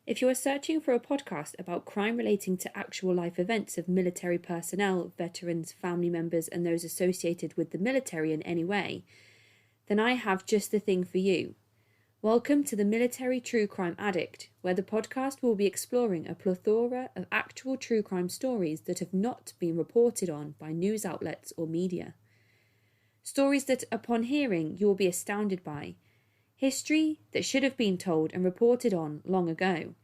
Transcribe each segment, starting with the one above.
If you are searching for a podcast about crime relating to actual life events of military personnel, veterans, family members, and those associated with the military in any way, then I have just the thing for you. Welcome to the Military True Crime Addict, where the podcast will be exploring a plethora of actual true crime stories that have not been reported on by news outlets or media. Stories that, upon hearing, you will be astounded by. History that should have been told and reported on long ago.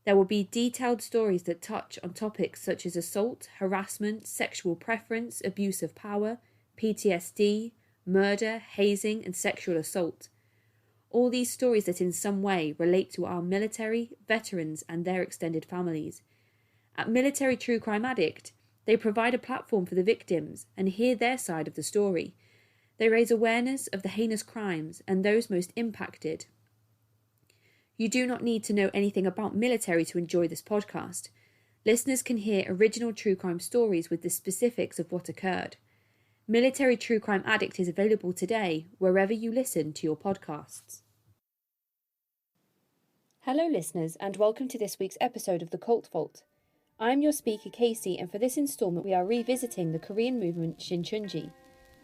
There will be detailed stories that touch on topics such as assault, harassment, sexual preference, abuse of power, PTSD, murder, hazing, and sexual assault. All these stories that in some way relate to our military, veterans, and their extended families. At Military True Crime Addict, they provide a platform for the victims and hear their side of the story. They raise awareness of the heinous crimes and those most impacted. You do not need to know anything about military to enjoy this podcast. Listeners can hear original true crime stories with the specifics of what occurred. Military True Crime Addict is available today wherever you listen to your podcasts. Hello listeners, and welcome to this week's episode of The Cult Vault. I'm your speaker Casey, and for this instalment we are revisiting the Korean movement Shincheonji,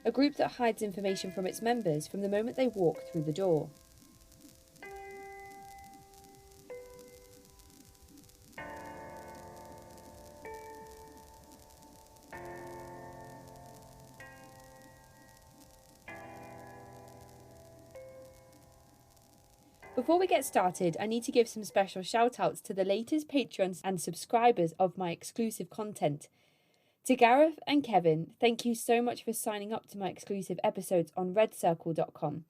a group that hides information from its members from the moment they walk through the door. Before we get started, I need to give some special shout-outs to the latest patrons and subscribers of my exclusive content. To Gareth and Kevin, thank you so much for signing up to my exclusive episodes on redcircle.com,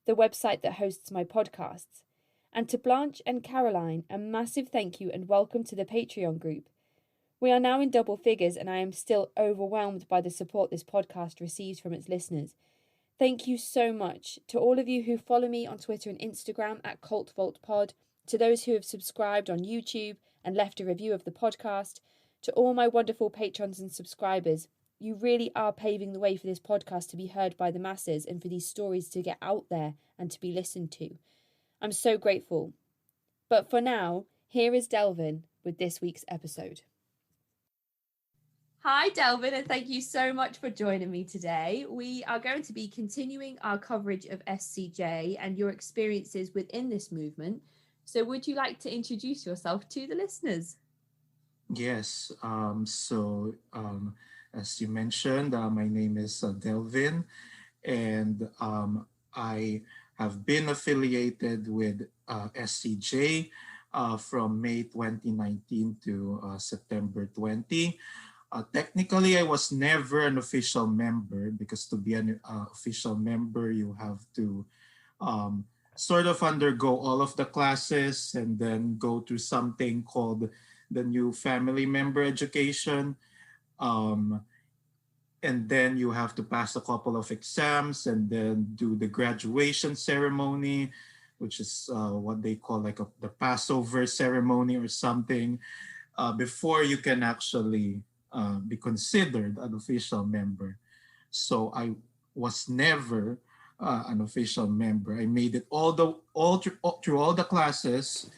the website that hosts my podcasts. And to Blanche and Caroline, a massive thank you and welcome to the Patreon group. We are now in double figures and I am still overwhelmed by the support this podcast receives from its listeners. Thank you so much to all of you who follow me on Twitter and Instagram at CultVaultPod, to those who have subscribed on YouTube and left a review of the podcast, to all my wonderful patrons and subscribers. You really are paving the way for this podcast to be heard by the masses and for these stories to get out there and to be listened to. I'm so grateful. But for now, here is Delvin with this week's episode. Hi, Delvin, and thank you so much for joining me today. We are going to be continuing our coverage of SCJ and your experiences within this movement. So would you like to introduce yourself to the listeners? Yes. As you mentioned, my name is Delvin, and I have been affiliated with SCJ from May 2019 to September 20. Technically, I was never an official member because to be an official member, you have to sort of undergo all of the classes and then go through something called the new family member education. Um, and then you have to pass a couple of exams and then do the graduation ceremony, which is what they call like the Passover ceremony or something, before you can actually be considered an official member. So I was never an official member. I made it through all the classes,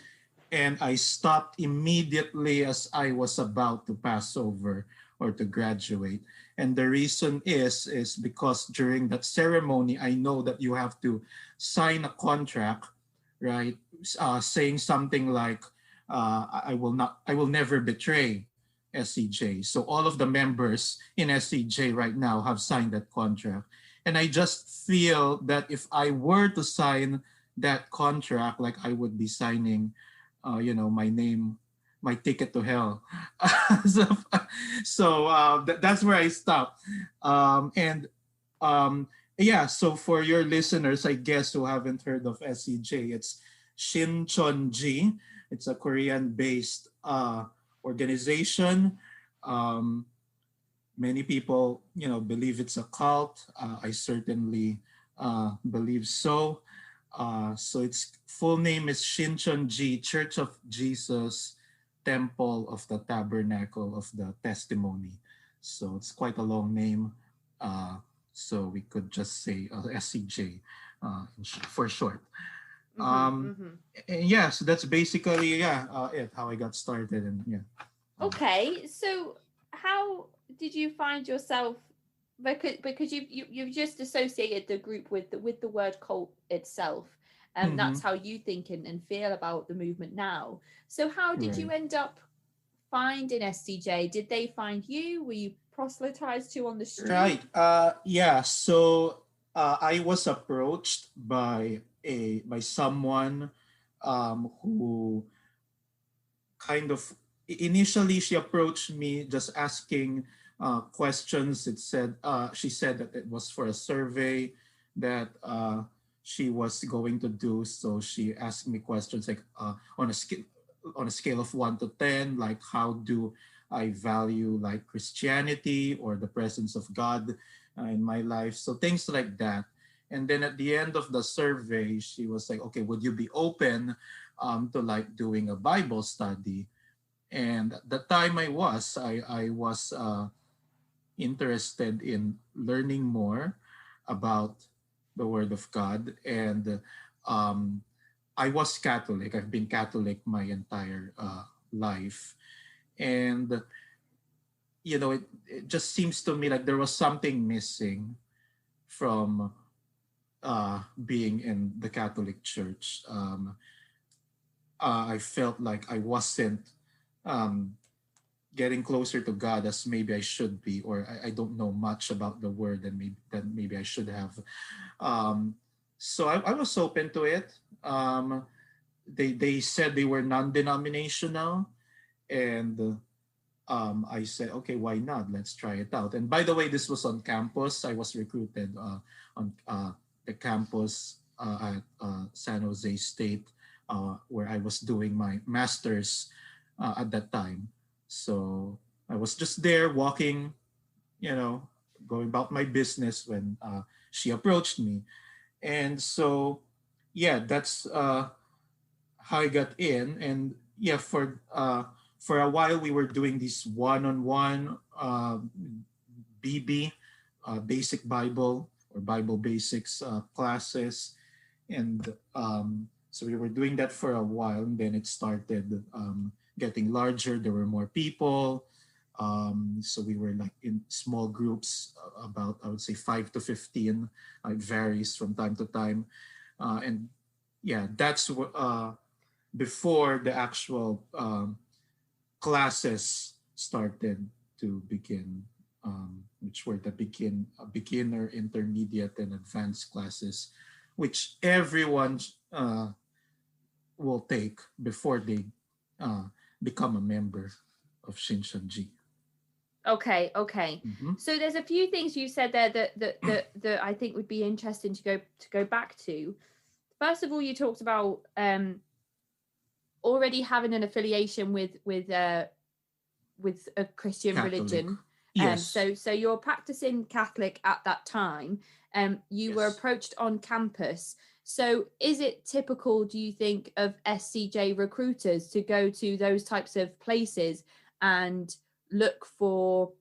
and I stopped immediately as I was about to pass over or to graduate. And the reason is because during that ceremony, I know that you have to sign a contract, right? Saying something like, I will never betray SCJ. So all of the members in SCJ right now have signed that contract. And I just feel that if I were to sign that contract, like I would be signing, my name, my ticket to hell. so that's where I stopped. And yeah, so for your listeners, I guess who haven't heard of SCJ, it's Shincheonji. It's a Korean-based organization. Um, Many people, believe it's a cult. I certainly believe so. So its full name is Shincheonji Church of Jesus Temple of the Tabernacle of the Testimony. So it's quite a long name. So we could just say SCJ for short. Um, and yeah, so that's basically it how I got started, and yeah. Um, Okay, so how did you find yourself? Because you've just associated the group with the word cult itself, and mm-hmm, that's how you think and feel about the movement now. So how did you right. end up finding SCJ? Did they find you? Were you proselytized to on the Right. street? Yeah. So I was approached by someone who kind of initially she approached me just asking questions. She said that it was for a survey that she was going to do. So she asked me questions like on a scale of 1 to 10, like how do I value like Christianity or the presence of God in my life. So things like that. And then at the end of the survey, she was like, okay, would you be open to like doing a Bible study? And at the time I was interested in learning more about the Word of God. And um, I was Catholic. I've been Catholic my entire life. And, it just seems to me like there was something missing from being in the Catholic Church. I felt like I wasn't um, getting closer to God as maybe I should be, or I don't know much about the word and maybe I should have. Um, so I was open to it. They said they were non-denominational, and I said, okay, why not? Let's try it out. And by the way, this was on campus. I was recruited on the campus at San Jose State, where I was doing my master's at that time. So I was just there walking, you know, going about my business when she approached me. And so, yeah, that's how I got in. And yeah, for a while we were doing these one-on-one BB, basic Bible or Bible basics classes, and so we were doing that for a while, and then it started getting larger. There were more people, so we were like in small groups, about I would say 5 to 15. It varies from time to time, and yeah, that's before the actual classes started to begin, which were the beginner, intermediate, and advanced classes, which everyone will take before they uh, become a member of Shincheonji. Okay, okay. Mm-hmm. So there's a few things you said there that I think would be interesting to go back to. First of all, you talked about already having an affiliation with a Christian Catholic. religion. Yes. So you're practicing Catholic at that time. You were Yes. approached on campus. So is it typical, do you think, of SCJ recruiters to go to those types of places and look for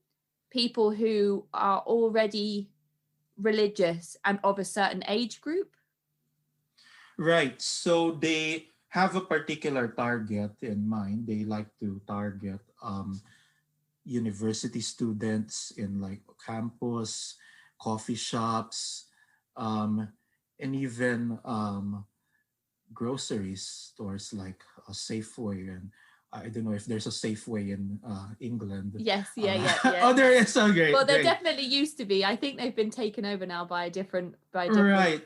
people who are already religious and of a certain age group? Right. So they have a particular target in mind. They like to target university students in like campus, coffee shops, um, and even grocery stores like a Safeway. And I don't know if there's a Safeway in England. Yes, yeah. Oh, there is. Oh, Well, great, there great. definitely used to be. I think they've been taken over now by a different Right.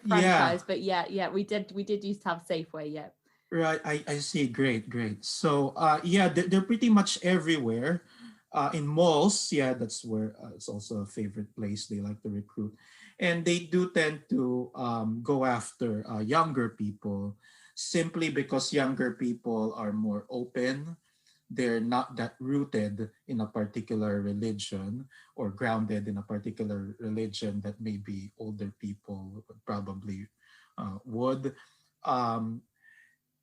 Yeah. franchise. But yeah, we did used to have Safeway. Yeah. Right. I see. Great, great. So, yeah, they're pretty much everywhere. In malls, yeah, that's where it's also a favorite place they like to recruit. And they do tend to go after younger people simply because younger people are more open. They're not that rooted in a particular religion or grounded in a particular religion that maybe older people probably would. Um,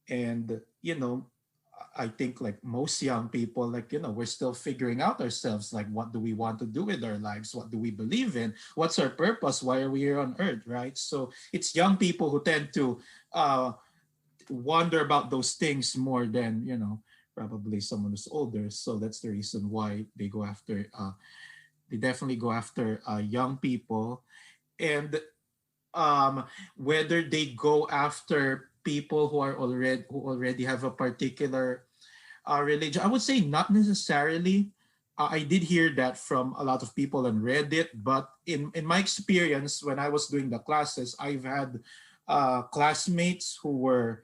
and I think like most young people, like we're still figuring out ourselves, like what do we want to do with our lives, what do we believe in, what's our purpose, why are we here on earth, right? So it's young people who tend to uh wonder about those things more than, probably someone who's older. So that's the reason why they definitely go after young people. And um, whether they go after people who already have a particular religion, I would say not necessarily. I did hear that from a lot of people on Reddit, but in my experience when I was doing the classes, I've had classmates who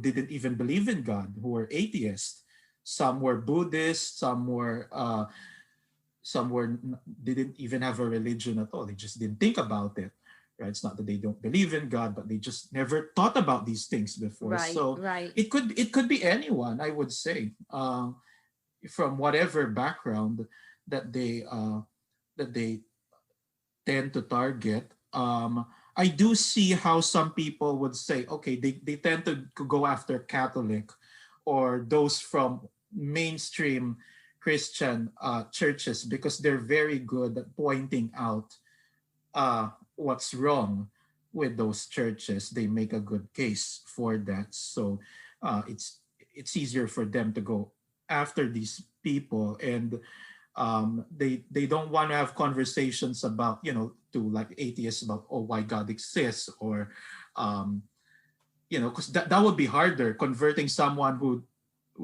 didn't even believe in God, who were atheists. Some were Buddhists, some didn't even have a religion at all. They just didn't think about it. Right? It's not that they don't believe in God, but they just never thought about these things before. Right, So right. it could be anyone, I would say, from whatever background that they tend to target. I do see how some people would say, okay, they tend to go after Catholic or those from mainstream Christian churches because they're very good at pointing out what's wrong with those churches. They make a good case for that. So it's easier for them to go after these people, and they don't want to have conversations about, to like atheists about, oh, why God exists, or um, because that would be harder converting someone who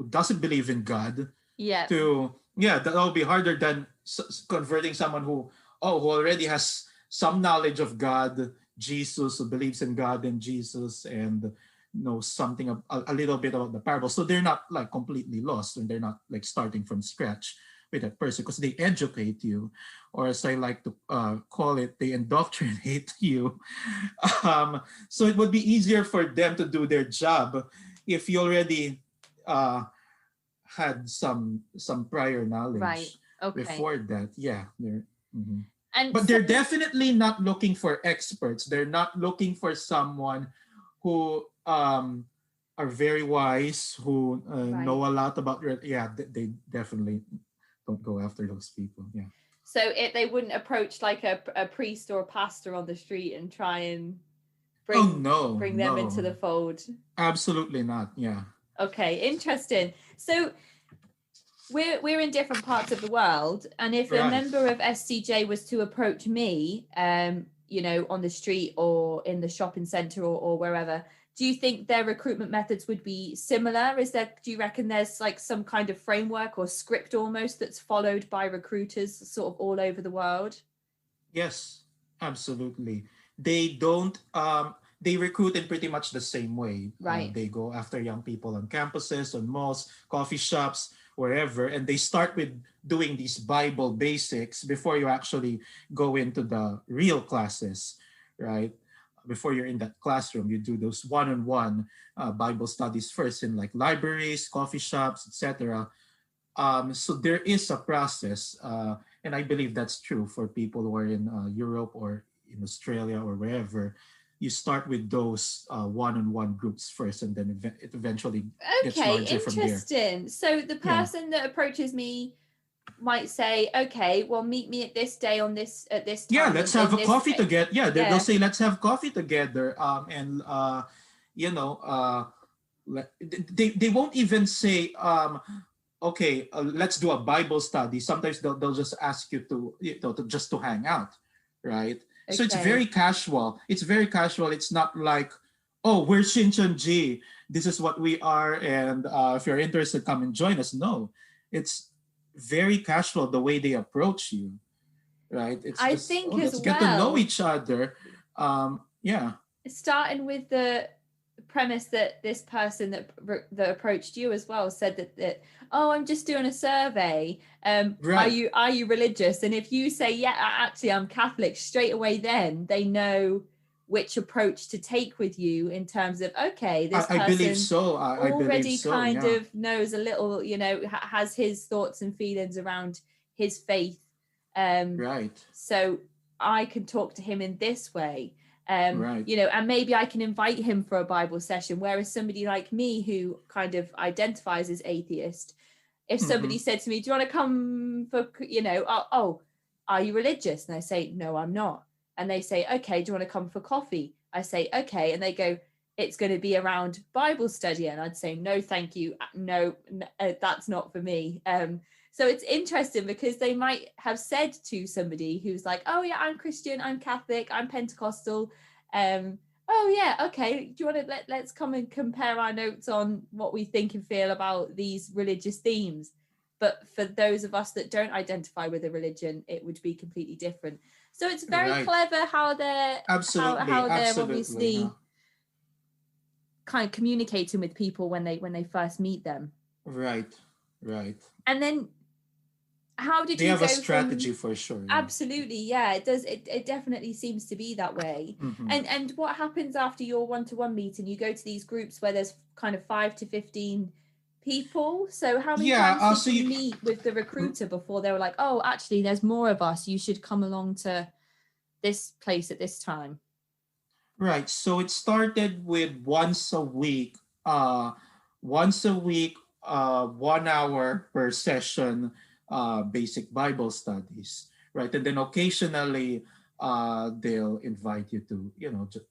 doesn't believe in God Yeah. to, yeah, that would be harder than converting someone who already has some knowledge of God, Jesus, who believes in God and Jesus, and knows something a little bit about the parable. So they're not like completely lost, and they're not like starting from scratch with that person, because they educate you, or as I like to call it, they indoctrinate you. So it would be easier for them to do their job if you already uh, had some prior Right. knowledge Okay. before that. Yeah, mhm. And But so, they're definitely not looking for experts. They're not looking for someone who are very wise, who right. know a lot about. Yeah, they definitely don't go after those people. Yeah. So they wouldn't approach like a priest or a pastor on the street and try and Oh bring no, bring them into no, the fold. absolutely not. Yeah. Okay, interesting. So we're in different parts of the world, and if a Right. member of SCJ was to approach me, on the street or in the shopping center or wherever, do you think their recruitment methods would be similar? Do you reckon there's like some kind of framework or script almost that's followed by recruiters sort of all over the world? Yes, absolutely. They recruit in pretty much the same way. Right. They go after young people on campuses, on malls, coffee shops, wherever, and they start with doing these Bible basics before you actually go into the real classes, right? Before you're in that classroom, you do those one-on-one Bible studies first in like libraries, coffee shops, etc. So there is a process, and I believe that's true for people who are in Europe or in Australia or wherever. You start with those one-on-one groups first, and then it eventually gets Okay, larger from there. interesting. So the Yeah, person that approaches me might say, "Okay, well, meet me at this day on this at this yeah. time Let's have in a this." coffee together. Yeah, they'll Yeah. say, "Let's have coffee together." And you know, they won't even say, okay, let's do a Bible study. Sometimes they'll just ask you to, to just to hang out, right? So it's Okay. very casual. It's very casual. It's not like, oh, we're Shincheonji. This is what we are, and if you're interested, come and join us. No, it's very casual the way they approach you, right? It's I just, oh, think as let's get to know well, each other. Yeah, starting with the premise that this person that approached you as well said that oh, I'm just doing a survey, are right. you religious? And if you say, yeah, actually I'm Catholic, straight away then they know which approach to take with you in terms of, okay, this I believe person so. I believe already so. kind Yeah, of knows a little, has his thoughts and feelings around his faith, um right, so I can talk to him in this way, right. and maybe I can invite him for a Bible session. Whereas somebody like me who kind of identifies as atheist, if Mm-hmm. somebody said to me, "Do you want to come for, oh, are you religious?" And I say, "No, I'm not." And they say, "Okay, do you want to come for coffee?" I say, "Okay." And they go, it's going to be around Bible study, and I'd say no, thank you, no, that's not for me. So it's interesting because they might have said to somebody who's like, oh yeah, I'm Christian, I'm Catholic, I'm Pentecostal. Oh yeah, okay. Do you want to let's come and compare our notes on what we think and feel about these religious themes? But for those of us that don't identify with a religion, it would be completely different. So it's very Right. clever how they're Absolutely. how they're Absolutely. Huh? obviously kind of communicating with people when they first meet them. Right. Right. And then how did They you have a go strategy from for sure. Yeah. absolutely, yeah, it does, it definitely seems to be that way. Mm-hmm. And what happens after your one-to-one meeting? You go to these groups where there's kind of 5 to 15 people. So how many Yeah. times did So you you. meet with the recruiter before they were like, oh, actually there's more of us, you should come along to this place at this time? Right. So it started with once a week. Once a week. 1 hour per session. Basic Bible studies. Right, and then occasionally they'll invite you to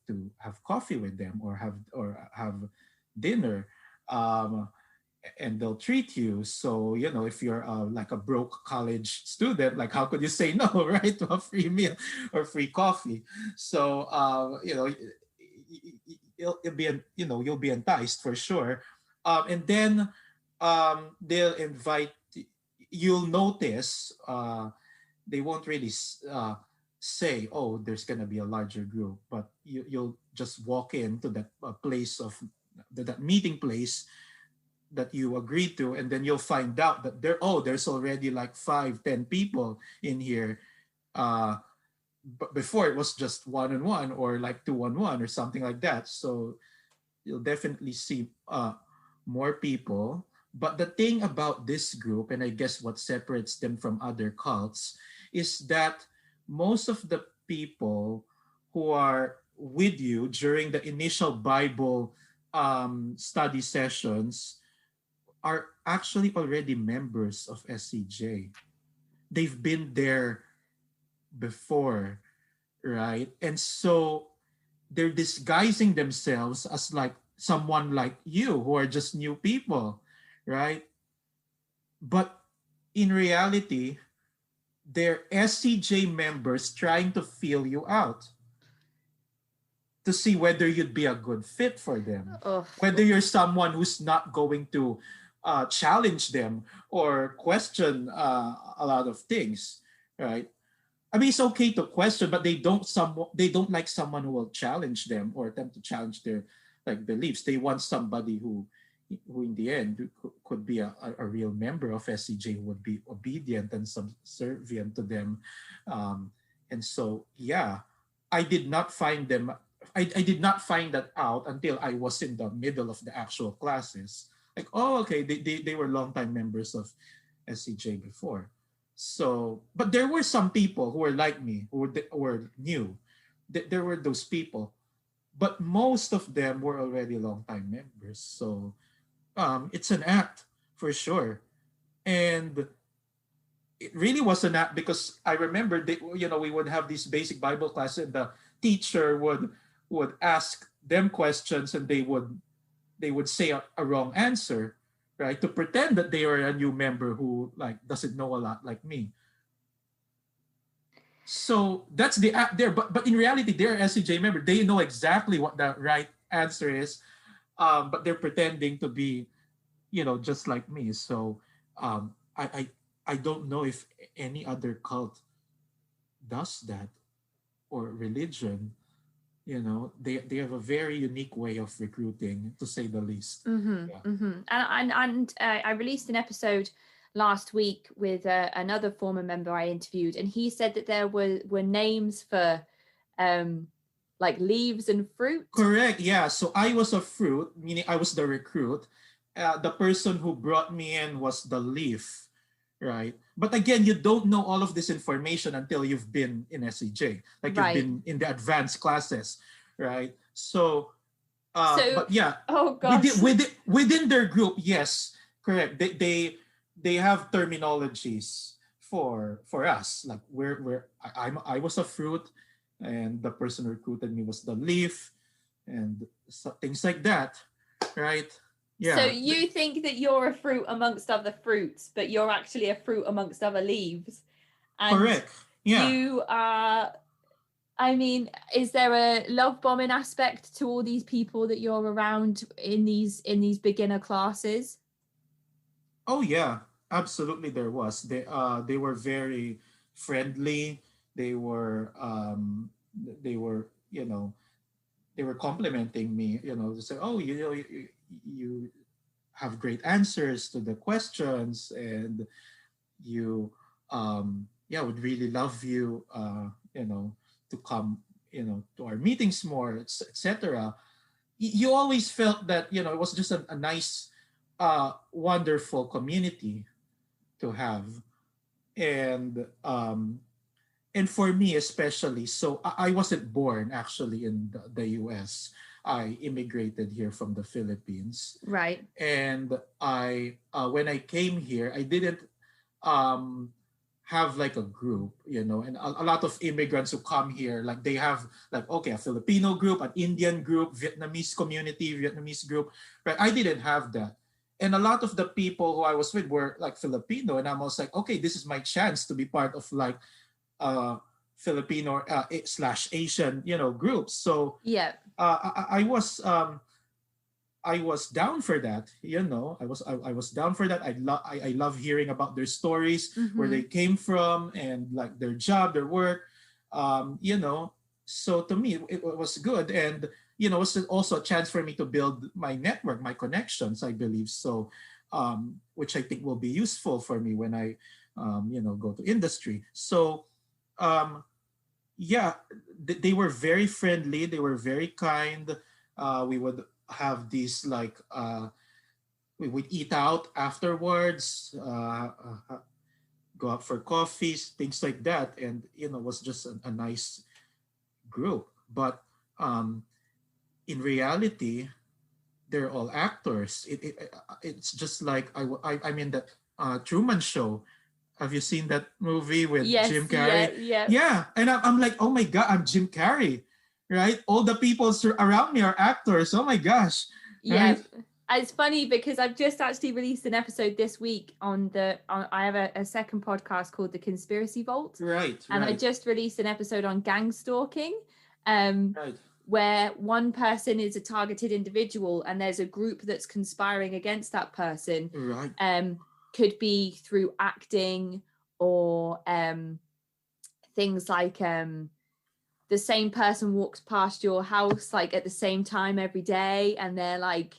to have coffee with them or have dinner. Um, and they'll treat you. So, if you're like a broke college student, like how could you say no, right, to a free meal or free coffee? So, it'll be, you'll be enticed for sure. And then they'll invite, you'll notice they won't really say, oh, there's going to be a larger group, but you'll just walk into that place of that meeting place that you agreed to, and then you'll find out that there's already like 5-10 people in here. But before it was just one on one or like two on one or something like that. So you'll definitely see more people. But the thing about this group, and I guess what separates them from other cults, is that most of the people who are with you during the initial Bible study sessions are actually already members of SCJ. They've been there before, right? And so they're disguising themselves as like someone like you who are just new people, right? But in reality, they're SCJ members trying to feel you out to see whether you'd be a good fit for them, Oh, whether you're someone who's not going to challenge them or question a lot of things, right? I mean, it's okay to question, but they don't like someone who will challenge them or attempt to challenge their like beliefs. They want somebody who in the end could be a real member of SCJ who would be obedient and subservient to them. And so, yeah, I did not find them. I did not find that out until I was in the middle of the actual classes. Like, oh, okay, they were longtime members of SCJ before. So, but there were some people who were like me, who were new. There were those people, but most of them were already longtime members. So, it's an act for sure, and it really was an act because I remember we would have these basic Bible class, and the teacher would ask them questions, and they would say a wrong answer, right, to pretend that they are a new member who like doesn't know a lot like me. So that's the act there. But in reality, they're a SCJ member. They know exactly what the right answer is, but they're pretending to be, just like me. So I don't know if any other cult does that or religion. They have a very unique way of recruiting, to say the least. Yeah. And I released an episode last week with another former member I interviewed, and he said that there were names for like leaves and fruit. Correct. Yeah. So I was a fruit, meaning I was the recruit. The person who brought me in was the leaf, right? But again, you don't know all of this information until you've been in SEJ, like you've Right. been in the advanced classes, right? So, So, but yeah, oh gosh. within their group, yes, correct. They have terminologies for us, like I was a fruit, and the person who recruited me was the leaf, and things like that, right? So Yeah, you think that you're a fruit amongst other fruits, but you're actually a fruit amongst other leaves. And correct. Yeah. you are, I mean, is there a love bombing aspect to all these people that you're around in these beginner classes? Oh yeah, absolutely there was. They were very friendly. They were they were, they were complimenting me, to say, "Oh, you have great answers to the questions, and you yeah, would really love you to come, to our meetings more, etc." You always felt that, it was just a nice wonderful community to have. And for me especially, so I wasn't born actually in the US. I immigrated here from the Philippines. Right. And I when I came here, I didn't um have like a group, and a lot of immigrants who come here, like they have, like, okay, a Filipino group, an Indian group, Vietnamese community, Vietnamese group, right? I didn't have that. And a lot of the people who I was with were like Filipino, and I was like, okay, this is my chance to be part of like uh Filipino slash Asian, groups. So Yeah. I was down for that. I was down for that. I love hearing about their stories, where Mm-hmm. they came from, and like their job, their work. So to me, it was good, and it was also a chance for me to build my network, my connections. I believe so, which I think will be useful for me when I, go to industry. So, um, yeah, they were very friendly. They were very kind. We would have these like we would eat out afterwards, go out for coffees, things like that, and it was just a nice group. But um, in reality, they're all actors. It's just like I'm in that Truman Show. Have you seen that movie with Yes. Jim Yeah. Carrey? Yeah. Yeah, and I'm like, oh my god, I'm Jim Carrey, right? All the people around me are actors. Oh my gosh, Yeah. right? It's funny because I've just actually released an episode this week I have a second podcast called The Conspiracy Vault, Right, and I right, just released an episode on gang stalking, um, right, where one person is a targeted individual and there's a group that's conspiring against that person. right. Could be through acting or things like the same person walks past your house like at the same time every day and they're like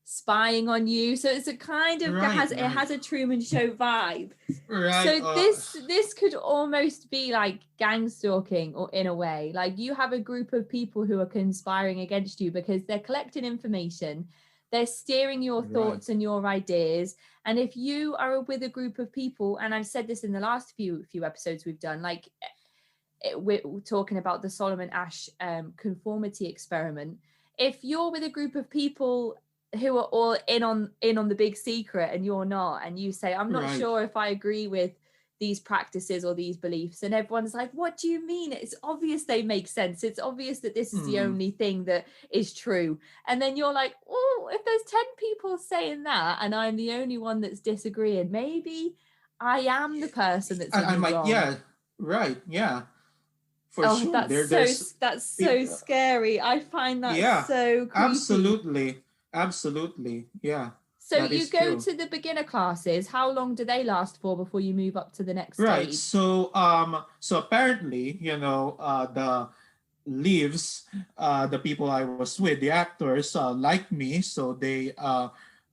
spying on you, so it's a kind of Right, it right, has a Truman Show vibe. right. So this could almost be like gang stalking, or in a way like you have a group of people who are conspiring against you because they're collecting information, they're steering your Right, thoughts and your ideas. And if you are with a group of people, and I've said this in the last few episodes we've done, like we're talking about the Solomon Asch conformity experiment. If you're with a group of people who are all in on the big secret and you're not, and you say, I'm not right. sure if I agree with these practices or these beliefs, and everyone's like, what do you mean? It's obvious they make sense. It's obvious that this is the Mm, only thing that is true. And then you're like, oh, if there's 10 people saying that and I'm the only one that's disagreeing, maybe I am the person that's in I the might, wrong. yeah, right, yeah, for Oh, sure. There's that's so people. scary. I find that Yeah, so creepy. absolutely, absolutely. Yeah, So that you is go true. to the beginner classes. How long do they last for before you move up to the next Right. stage? So apparently, the leaves, the people I was with, the actors, liked me, so they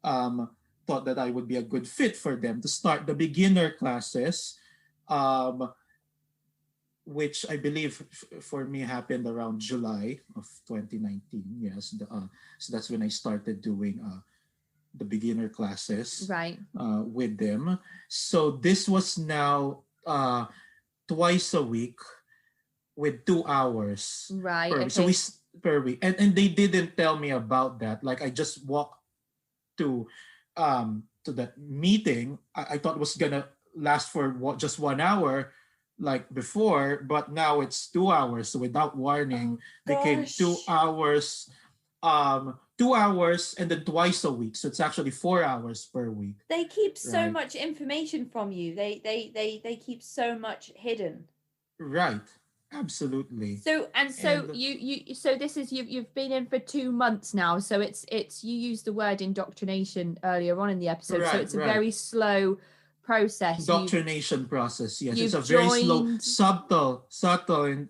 um thought that I would be a good fit for them to start the beginner classes, um, which I believe for me happened around July of 2019. Yes, so that's when I started doing the beginner classes Right. with them. So this was now twice a week with 2 hours Right. per week. Okay. Per week, and they didn't tell me about that. Like I just walked to to that meeting. I thought it was gonna last for just 1 hour like before, but now it's 2 hours. So without warning, Oh became two gosh. hours 2 hours and then twice a week. So it's actually 4 hours per week, They keep so right? much information from you. They keep so much hidden. Right. Absolutely. So And so this is you've been in for 2 months now. So it's you used the word indoctrination earlier on in the episode. So right, it's a right. very slow process. Indoctrination process. Yes, it's a You've very slow, joined. subtle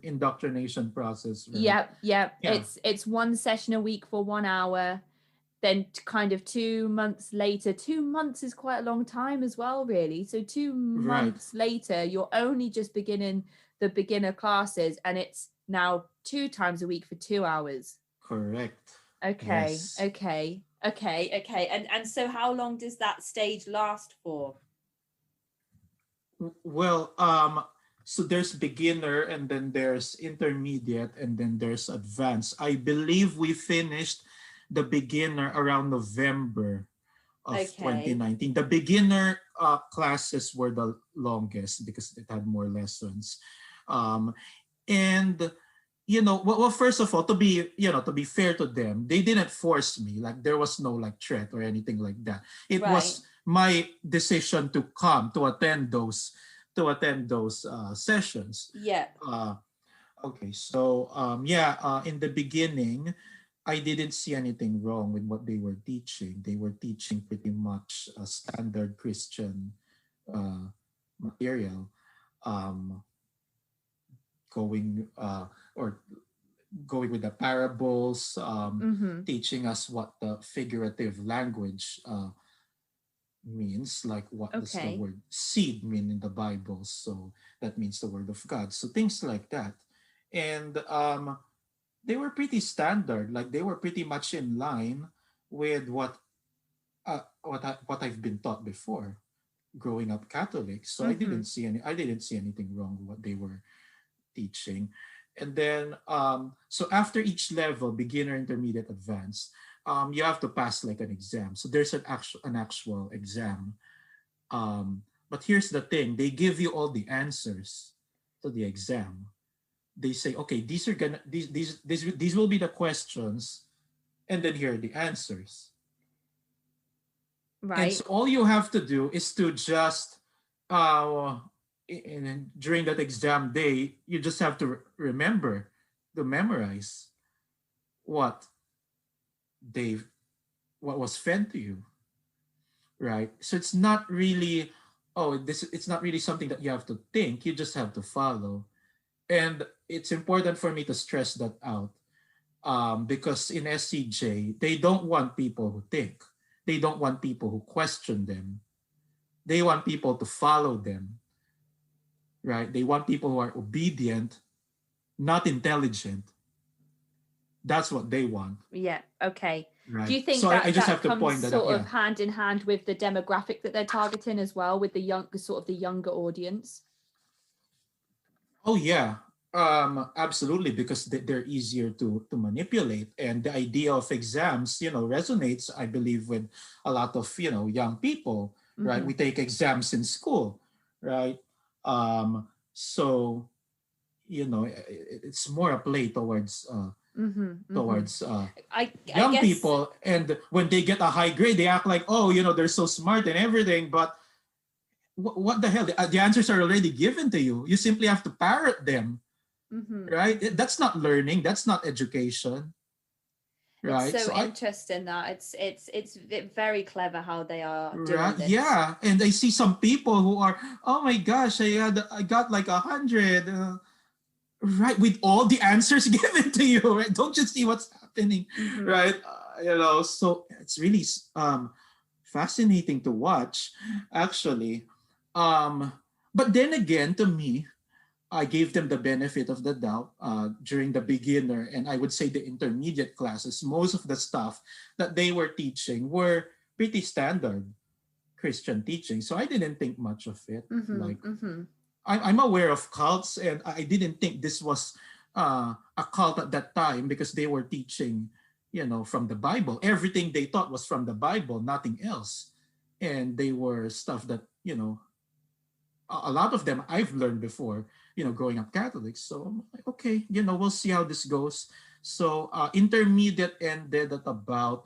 indoctrination process, right? Yep, yep. Yeah. It's one session a week for 1 hour. Then kind of 2 months later, 2 months is quite a long time as well, really. So two Right. months later, you're only just beginning the beginner classes, and it's now 2 times a week for 2 hours. Correct. Okay, Yes. okay. And so how long does that stage last for? Well, so there's beginner and then there's intermediate and then there's advanced. I believe we finished the beginner around November of Okay. 2019. The beginner classes were the longest because it had more lessons. Um, and first of all, to be fair to them, they didn't force me. Like there was no like threat or anything like that. It Right. was my decision to come to attend those sessions. Yeah. Uh, okay, so yeah, in the beginning, I didn't see anything wrong with what they were teaching. They were teaching pretty much standard Christian uh, material, um, going or going with the parables, Mm-hmm. teaching us what the figurative language means, like what does the Okay. word seed mean in the Bible. So that means the word of God. So things like that. And they were pretty standard, like they were pretty much in line with what I've been taught before growing up Catholic. So Mm-hmm. I didn't see anything wrong with what they were teaching. And then, so after each level, beginner, intermediate, advanced, you have to pass like an exam. So there's an actual exam. But here's the thing: they give you all the answers to the exam. They say, okay, these will be the questions, and then here are the answers. And Right. so all you have to do is to just uh, during that exam day, you just have to remember to memorize what they what was fed to you, right? So it's not really it's not really something that you have to think. You just have to follow, and it's important for me to stress that out, because in SCJ they don't want people who think. They don't want people who question them. They want people to follow them, right? They want people who are obedient, not intelligent. That's what they want, Yeah. Okay. Do right? you So think I that just that have to comes point that out. sort of Yeah. hand in hand with the demographic that they're targeting as well, with the the younger audience? Oh yeah. Absolutely, because they're easier to manipulate, and the idea of exams, resonates, I believe, with a lot of young people, right? Mm-hmm. We take exams in school, right? So it's more a play towards Mm-hmm. Mm-hmm. towards I young guess. people, and when they get a high grade they act like, oh, they're so smart and everything, but what the hell, the answers are already given to you. You simply have to parrot them, Mm-hmm. right? That's not learning, that's not education, It's right? so So I interesting that it's very clever how they are right, doing this. yeah, and I see some people who are, oh my gosh, I got like 100, right, with all the answers given to you, right? Don't you see what's happening, Mm-hmm. right? So it's really fascinating to watch, actually. um but then again, to me, I gave them the benefit of the doubt during the beginner and I would say the intermediate classes. Most of the stuff that they were teaching were pretty standard Christian teaching, so I didn't think much of it. Mm-hmm. Like, Mm-hmm. I'm aware of cults, and I didn't think this was a cult at that time because they were teaching, from the Bible. Everything they taught was from the Bible, nothing else. And they were stuff that, a lot of them I've learned before, growing up Catholic. So I'm like, okay, we'll see how this goes. So intermediate ended at about,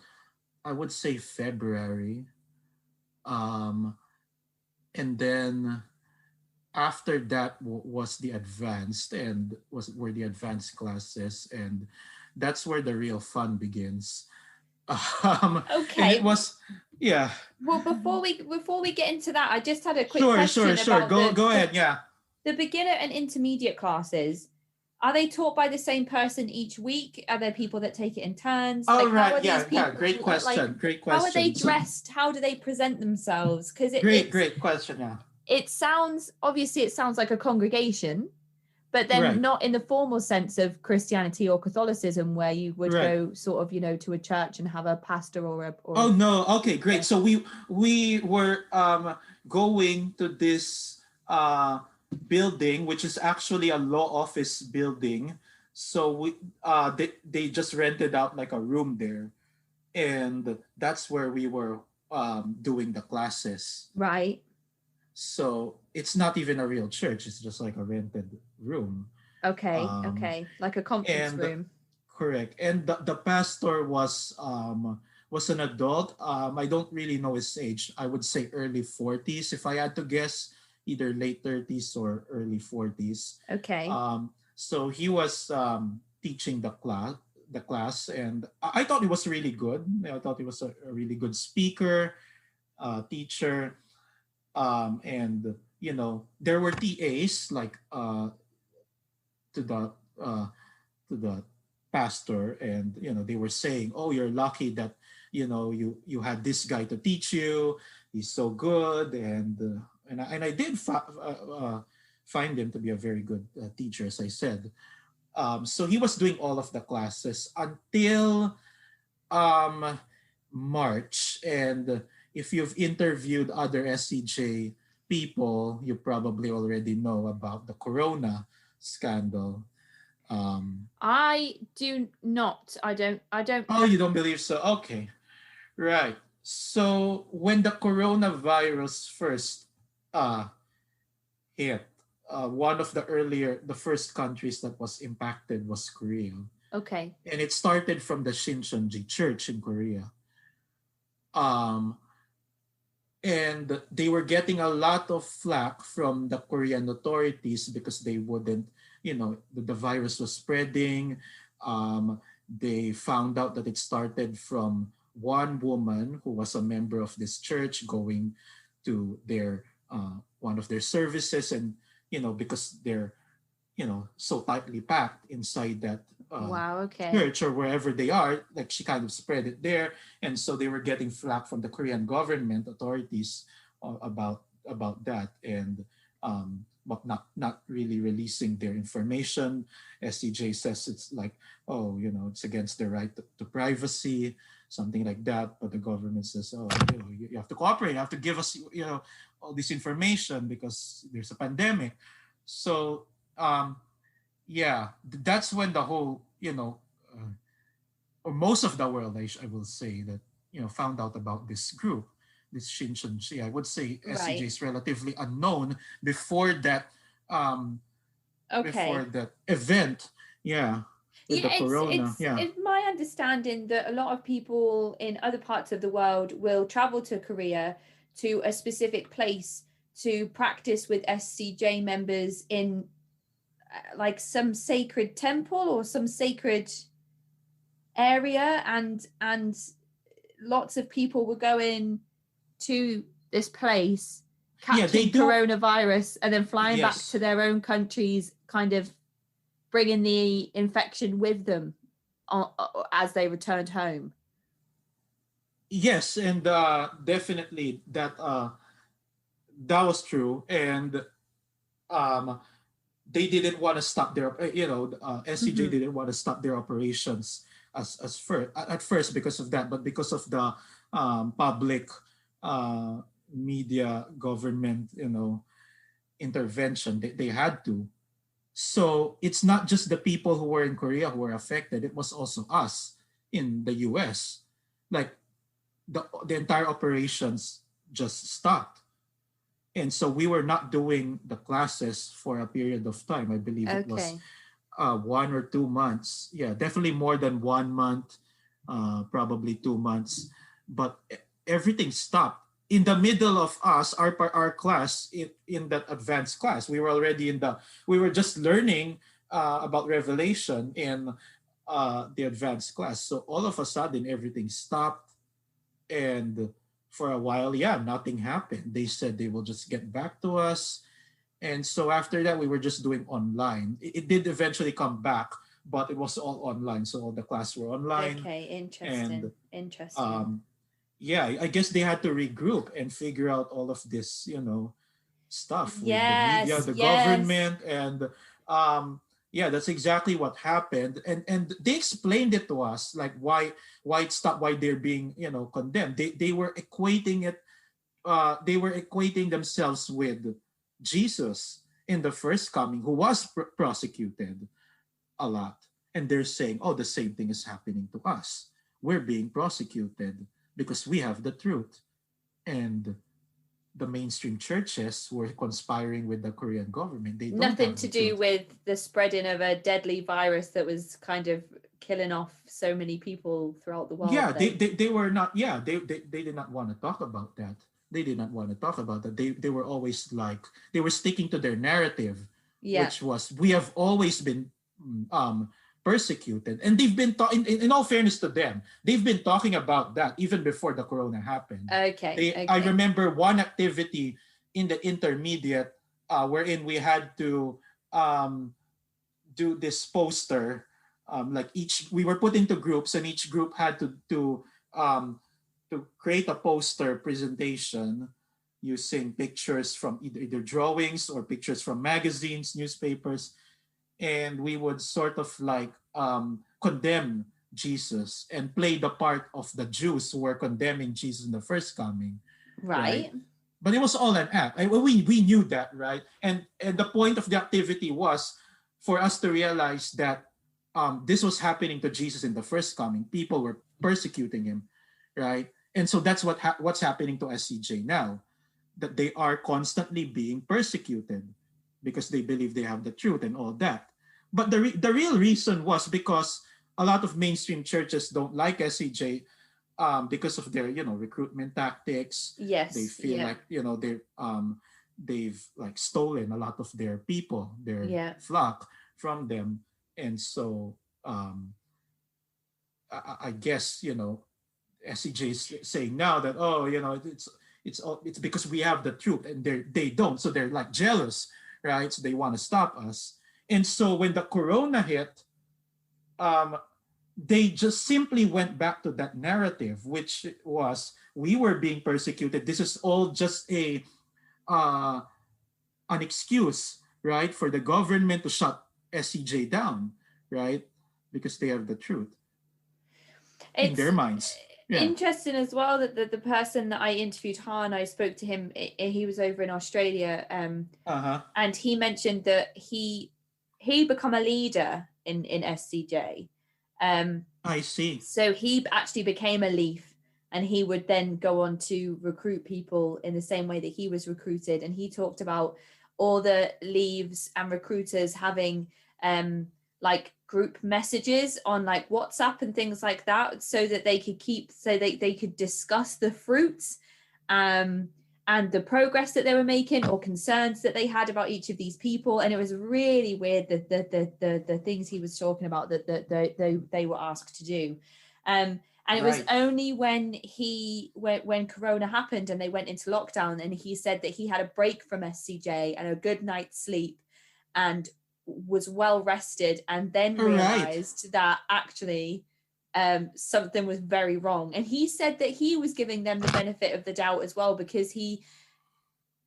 I would say, February. Um, and then after that was the advanced, and was were the advanced classes, and that's where the real fun begins. Um, and it Okay. was, yeah. Well, before we get into that, I just had a quick Sure, sure, question sure. about Go ahead. Yeah. the beginner and intermediate classes. Are they taught by the same person each week? Are there people that take it in turns? All Like, how right. are these Yeah, yeah. people Great like? question. Great How are they question. So, dressed? How do they present themselves? Because great question. Yeah. it sounds obviously it sounds like a congregation, but then Right. not in the formal sense of Christianity or Catholicism, where you would Right. go sort of to a church and have a pastor Oh or no. Okay, great. So we were going to this building, which is actually a law office building. So they just rented out like a room there, and that's where we were doing the classes. right. So it's not even a real church; it's just like a rented room. Okay, Um, okay, like a conference and room. correct. And the pastor was an adult. I don't really know his age. I would say early 40s if I had to guess, either late 30s or early 40s. Okay. So he was teaching the class, and I thought it was really good. I thought he was a really good speaker, teacher. And there were TAs like to the uh, to the pastor, and they were saying, oh, you're lucky that you had this guy to teach you. He's so good. And I did find him to be a very good teacher, as I said. So he was doing all of the classes until um March. And if you've interviewed other SCJ people, you probably already know about the corona scandal. I do not. I don't Oh, know. you don't believe so? Okay. Right. So when the coronavirus first uh, hit, one of the first countries that was impacted was Korea. Okay. And it started from the Shincheonji church in Korea. Um, and they were getting a lot of flack from the Korean authorities because they wouldn't, the virus was spreading. They found out that it started from one woman who was a member of this church going to their one of their services, and because they're so tightly packed inside that Wow. Okay. church or wherever they are, like she kind of spread it there. And so they were getting flack from the Korean government authorities about that. And but not really releasing their information. SCJ says it's like, oh, it's against their right to privacy, something like that. But the government says, oh, you have to cooperate, you have to give us all this information because there's a pandemic. So yeah, that's when the whole, or most of the world, I will say, that found out about this group, this Shincheonji. I would say SCJ Right. is relatively unknown before that, um, before Okay. that event. Yeah, with Yeah, the it's corona. it's Yeah, it's my understanding that a lot of people in other parts of the world will travel to Korea to a specific place to practice with SCJ members in like some sacred temple or some sacred area, and lots of people were going to this place yeah, they catching do. coronavirus and then flying back Yes, to their own countries, kind of bringing the infection with them as they returned home. yes, and definitely that was true. And um, they didn't want to stop their SCJ Mm-hmm. didn't want to stop their operations as first at first because of that, but because of the public uh, media government intervention, they had to. So it's not just the people who were in Korea who were affected, it was also us in the US. Like the entire operations just stopped. And so we were not doing the classes for a period of time. I believe it was Okay. 1 or 2 months. Yeah, definitely more than 1 month, probably 2 months. But everything stopped in the middle of us, our class in that advanced class. We were already we were just learning about Revelation in the advanced class. So all of a sudden, everything stopped, and for a while, yeah, nothing happened. They said they will just get back to us, and so after that, we were just doing online. It did eventually come back, but it was all online. So all the classes were online. Okay, And interesting. um, yeah, I guess they had to regroup and figure out all of this, stuff with the media, Yes, the yes. government, and um, yeah, that's exactly what happened. And they explained it to us, like why it stopped, why they're being condemned. They were equating it they were equating themselves with Jesus in the first coming, who was prosecuted a lot. And they're saying, oh, the same thing is happening to us. We're being prosecuted because we have the truth. And the mainstream churches were conspiring with the Korean government. They don't Nothing have to the do truth. with the spreading of a deadly virus that was kind of killing off so many people throughout the world Yeah, then. they were not, yeah, they did not want to talk about that. They did not want to talk about that. They were always like, they were sticking to their narrative, Yeah. which was, we have always been um persecuted. And they've been in all fairness to them, they've been talking about that even before the corona happened. Okay, I okay. remember one activity in the intermediate, wherein we had to um do this poster, like each, we were put into groups, and each group had um, to create a poster presentation using pictures from either drawings or pictures from magazines, newspapers, and we would sort of like condemn Jesus and play the part of the Jews who were condemning Jesus in the first coming, right? Right. But it was all an act. We knew that, right? And the point of the activity was for us to realize that this was happening to Jesus in the first coming. People were persecuting him, right? And so that's what's happening to SCJ now, that they are constantly being persecuted because they believe they have the truth and all that. But the real reason was because a lot of mainstream churches don't like SCJ, because of their recruitment tactics. They Yes, feel yeah. like they've like stolen a lot of their people, their Yeah. flock from them. And so um, I guess SCJ is saying now that, oh, it's because we have the truth and they don't, so they're like jealous, right? So they want to stop us. And so when the corona hit, um, they just simply went back to that narrative, which was, we were being persecuted. This is all just uh, an excuse, right, for the government to shut SCJ down, right, because they have the truth in It's their minds. Yeah. interesting as well that the person that I interviewed, Han, I spoke to him, he was over in Australia, Uh huh. and he mentioned that he become a leader in SCJ. Um, I see. so he actually became a leaf, and he would then go on to recruit people in the same way that he was recruited. And he talked about all the leaves and recruiters having like group messages on like WhatsApp and things like that, so that they could they could discuss the fruits um and the progress that they were making, or concerns that they had about each of these people. And it was really weird, the things he was talking about that they were asked to do. And it was Right. only when Corona happened and they went into lockdown, and he said that he had a break from SCJ and a good night's sleep and was well rested, and then All right. realized that actually something was very wrong. And he said that he was giving them the benefit of the doubt as well, because he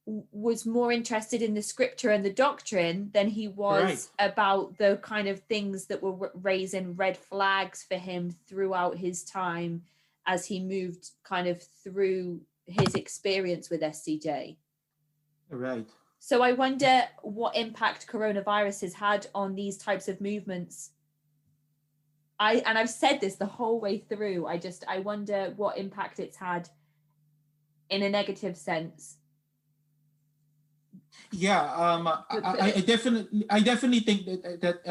was more interested in the scripture and the doctrine than he Right. was about the kind of things that were raising red flags for him throughout his time as he moved kind of through his experience with SCJ. Right. So I wonder what impact coronavirus has had on these types of movements. I've said this the whole way through. I wonder what impact it's had in a negative sense Yeah, I definitely think that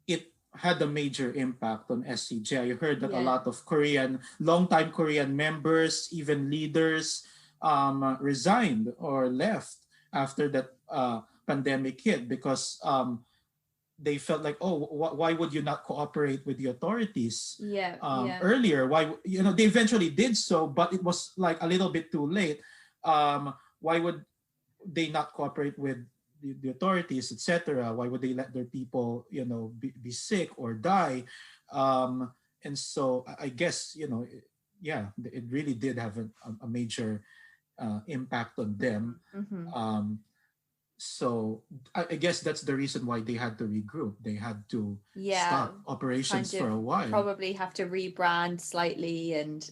it had a major impact on SCJ. I heard that a Yeah. lot of longtime Korean members, even leaders, resigned or left after that pandemic hit because they felt like, oh, why would you not cooperate with the authorities Yeah, yeah. earlier? Why, they eventually did so, but it was like a little bit too late. Why would they not cooperate with the authorities, etc.? Why would they let their people, be sick or die? And so I guess, yeah, it really did have a major impact on them. Mm-hmm. Um, so I guess that's the reason why they had to regroup. They had to Yeah, stop kind operations of for a while. probably have to rebrand slightly and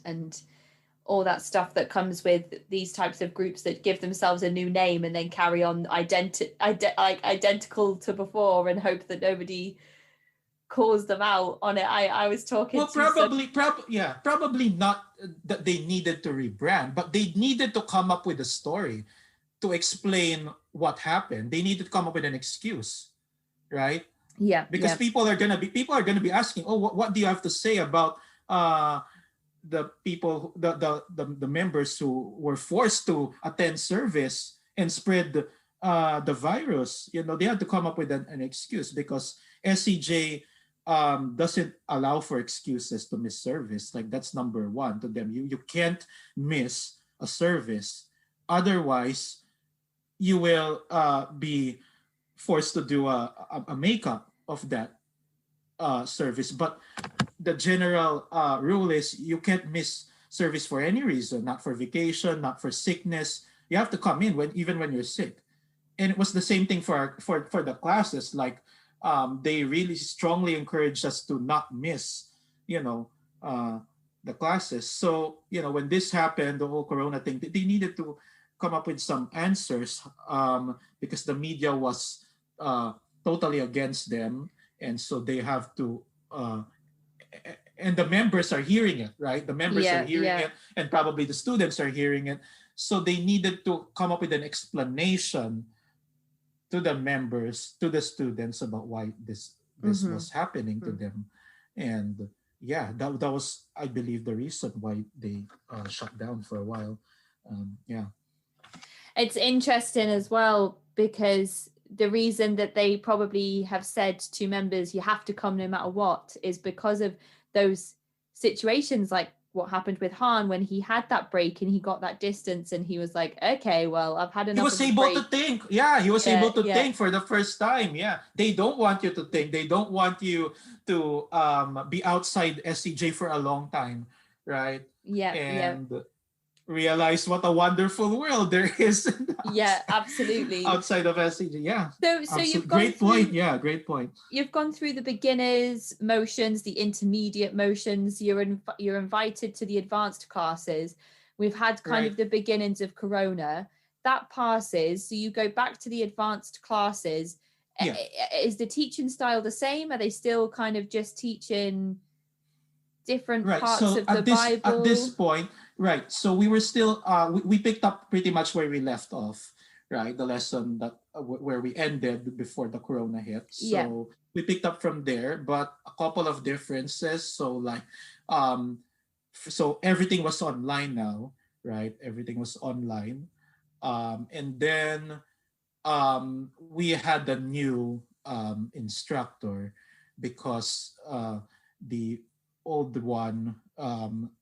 all that stuff that comes with these types of groups that give themselves a new name and then carry on like identical to before and hope that nobody calls them out on it. I was talking Well, to some. probably not that they needed to rebrand, but they needed to come up with a story to explain what happened. They needed to come up with an excuse, right? Yeah, Because yeah, people are gonna be asking, oh, what do you have to say about uh, the people, the members who were forced to attend service and spread the virus? They had to come up with an excuse because SCJ doesn't allow for excuses to miss service. Like, that's number one to them. You can't miss a service, otherwise you will be forced to do a makeup of that service. But the general rule is you can't miss service for any reason, not for vacation, not for sickness. You have to come in even when you're sick. And it was the same thing for the classes. Like, they really strongly encouraged us to not miss, you know, uh, the classes. So, when this happened, the whole Corona thing, they needed to come up with some answers, because the media was uh, totally against them, and so they have to. And the members are hearing it, right? The members are yeah, hearing yeah. it, and probably the students are hearing it. So they needed to come up with an explanation to the members, to the students, about why this Mm-hmm. was happening to them. And yeah, that was, I believe, the reason why they shut down for a while. Yeah. It's interesting as well because the reason that they probably have said to members you have to come no matter what is because of those situations like what happened with Han when he had that break and he got that distance and he was like, okay, well, I've had He enough was of a able to break. think. Yeah, he was Yeah, able to yeah, think for the first time. Yeah. They don't want you to think. They don't want you to be outside SCJ for a long time, right? yeah, yeah, And realize what a wonderful world there is yeah, absolutely. outside of SCJ. Yeah. So you've Absolutely. gone Great point. through Yeah, great point. the beginners motions, the intermediate motions. You're invited to the advanced classes. We've had kind Right. of the beginnings of Corona. That passes, so you go back to the advanced classes. Yeah. Is the teaching style the same? Are they still kind of just teaching different Right. parts So of the at this Bible? point, right. So we were still we picked up pretty much where we left off, right? The lesson that where we ended before the corona hit. Yeah, So we picked up from there, but a couple of differences. So like um so everything was online now, right? Everything was online. And then we had a new instructor because the old one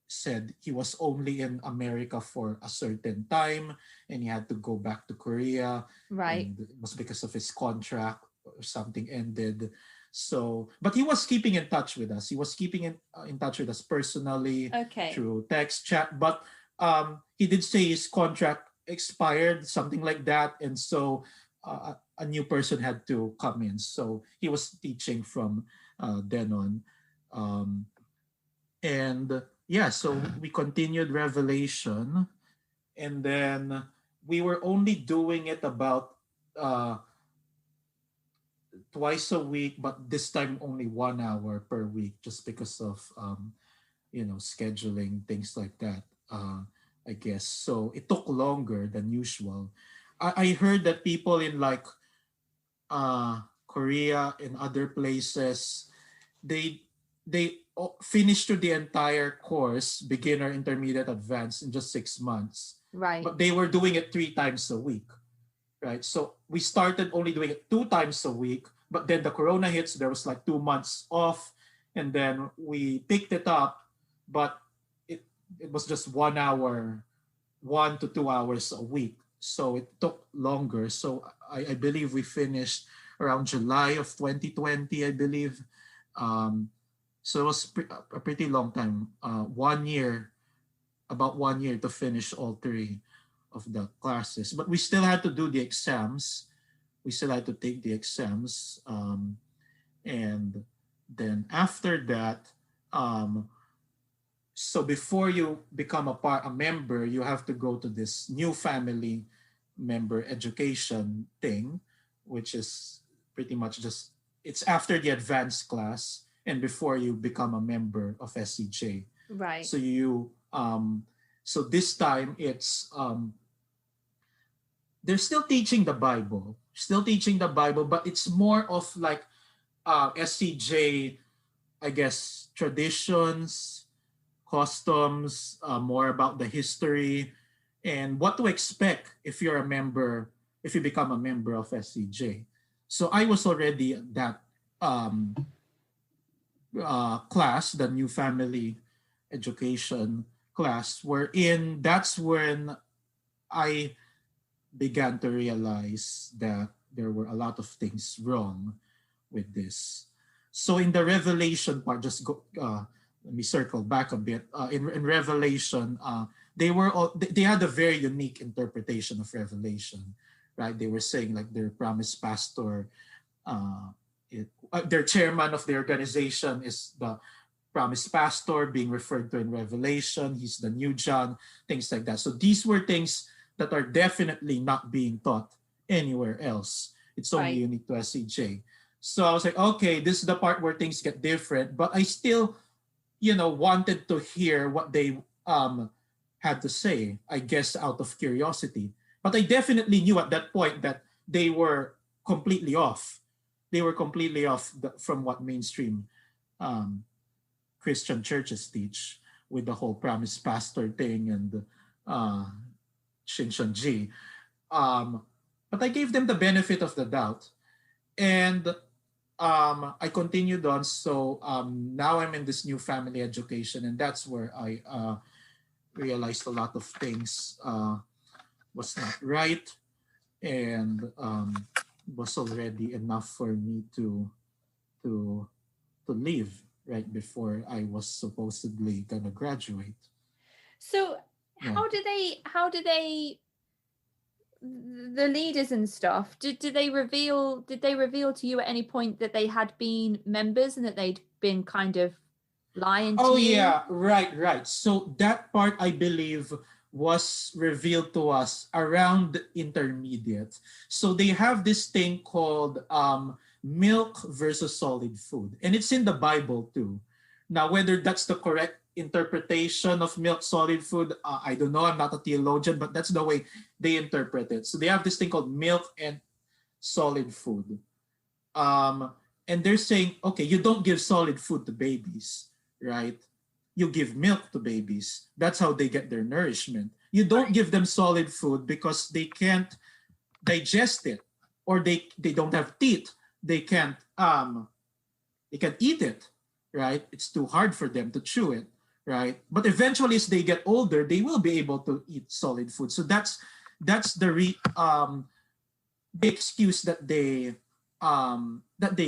said he was only in America for a certain time and he had to go back to Korea, right. and it was because of his contract or something ended. So, but he was keeping in touch with us. He was keeping in touch with us personally Okay. through text chat, but he did say his contract expired, something like that, and so a new person had to come in. So he was teaching from then on. Um, and yeah, so we continued Revelation, and then we were only doing it about uh, twice a week, but this time only 1 hour per week, just because of scheduling, things like that. I guess so. It took longer than usual. I heard that people in like Korea and other places, they finished through the entire course, beginner, intermediate, advanced, in just 6 months. Right. But they were doing it 3 times a week, right? So we started only doing it 2 times a week, but then the corona hits, there was like 2 months off, and then we picked it up, but it it was just 1 hour, 1 to 2 hours a week. So it took longer. So I believe we finished around July of 2020, I believe. Um, so it was a pretty long time, 1 year, about 1 year to finish all three of the classes. But we still had to do the exams. We still had to take the exams. And then after that, um, so before you become a member, you have to go to this new family member education thing, which is pretty much just, it's after the advanced class and before you become a member of SCJ. Right. So you so this time it's they're still teaching the Bible, but it's more of like SCJ, I guess, traditions, customs, more about the history, and what to expect if you're a member, if you become a member of SCJ. So I was already at that um, class, the new family education class, wherein that's when I began to realize that there were a lot of things wrong with this. So in the Revelation part, just go, let me circle back a bit. In Revelation, they had a very unique interpretation of Revelation, right? They were saying like their promised pastor, uh, their chairman of the organization is the promised pastor being referred to in Revelation. He's the new John, things like that. So these were things that are definitely not being taught anywhere else. It's only Right. unique to SCJ. So I was like, okay, this is the part where things get different, but I still, wanted to hear what they had to say, I guess out of curiosity. But I definitely knew at that point that they were completely off. They were completely off from what mainstream um, Christian churches teach with the whole promised pastor thing and uh, Shincheonji. But I gave them the benefit of the doubt. And I continued on. So now I'm in this new family education, and that's where I realized a lot of things was not right, and was already enough for me to to leave right before I was supposedly gonna graduate. So Yeah. how do they the leaders and stuff, did they reveal to you at any point that they had been members and that they'd been kind of lying to Oh you? yeah, right. So that part I believe was revealed to us around intermediate. So they have this thing called milk versus solid food, and it's in the Bible too. Now, whether that's the correct interpretation of milk solid food, I don't know. I'm not a theologian, but that's the way they interpret it. So they have this thing called milk and solid food. um, and they're saying, okay, you don't give solid food to babies, right? You give milk to babies. That's how they get their nourishment. You don't Right. give them solid food because they can't digest it, or they don't have teeth. They can't eat it, right? It's too hard for them to chew it, right? But eventually, as they get older, they will be able to eat solid food. So that's the excuse that they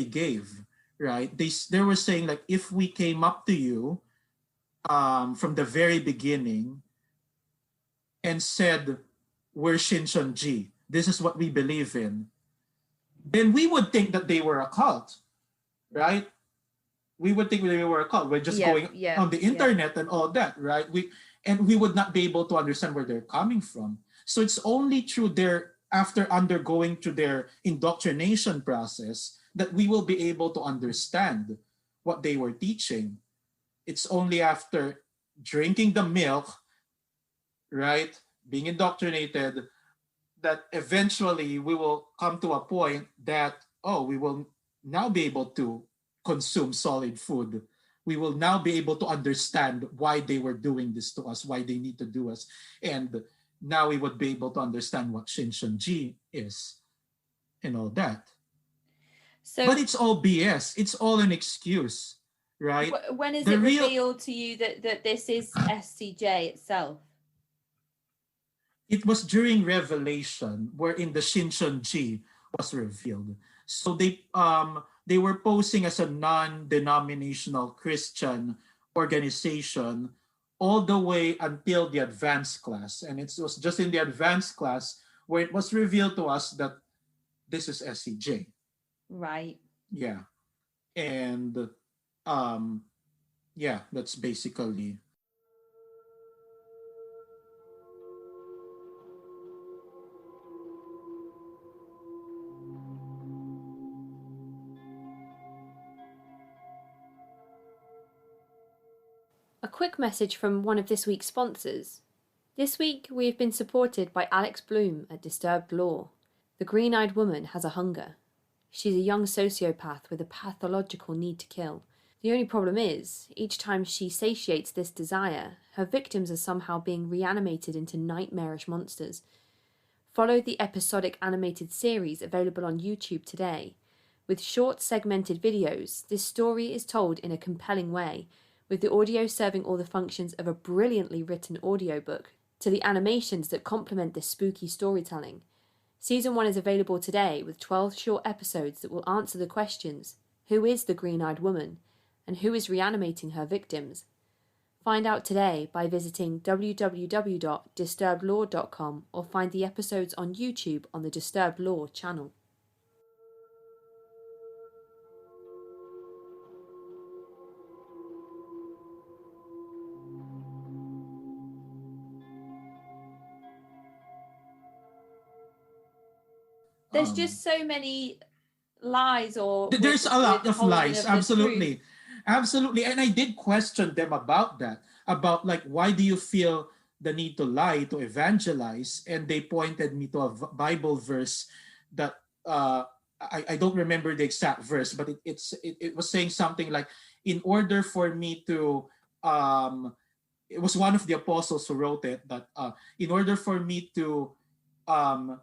gave, right? They were saying like, if we came up to you from the very beginning and said, we're Shincheonji, this is what we believe in, then we would think that they were a cult, right? We would think they were a cult. We're just Yeah, going yeah, on the yeah. internet and all that, right? We would not be able to understand where they're coming from. So it's only through their after undergoing through their indoctrination process that we will be able to understand what they were teaching. It's only after drinking the milk, right, being indoctrinated, that eventually we will come to a point that, oh, we will now be able to consume solid food. We will now be able to understand why they were doing this to us, why they need to do us. And now we would be able to understand what Shincheonji is and all that. But So it's all BS. It's all an excuse, right? when is The it real revealed to you that this is SCJ itself? It was during Revelation wherein the Shincheonji was revealed. So they were posing as a non-denominational Christian organization all the way until the advanced class. And it was just in the advanced class where it was revealed to us that this is SCJ. Right. Yeah. And um yeah, that's basically. A quick message from one of this week's sponsors. This week we have been supported by Alex Bloom at Disturbed Law. The green-eyed woman has a hunger. She's a young sociopath with a pathological need to kill. The only problem is, each time she satiates this desire, her victims are somehow being reanimated into nightmarish monsters. Follow the episodic animated series available on YouTube today. With short segmented videos, this story is told in a compelling way, with the audio serving all the functions of a brilliantly written audiobook to the animations that complement this spooky storytelling. Season 1 is available today with 12 short episodes that will answer the questions: who is the green-eyed woman? And who is reanimating her victims? Find out today by visiting www.disturbedlaw.com or find the episodes on YouTube on the Disturbed Law channel. There's just so many lies or There's a lot of withholding lies, of the absolutely. truth. Absolutely. And I did question them about that, about like, why do you feel the need to lie to evangelize? And they pointed me to a Bible verse that I don't remember the exact verse, but it was saying something like, in order for me to it was one of the apostles who wrote it, that in order for me to um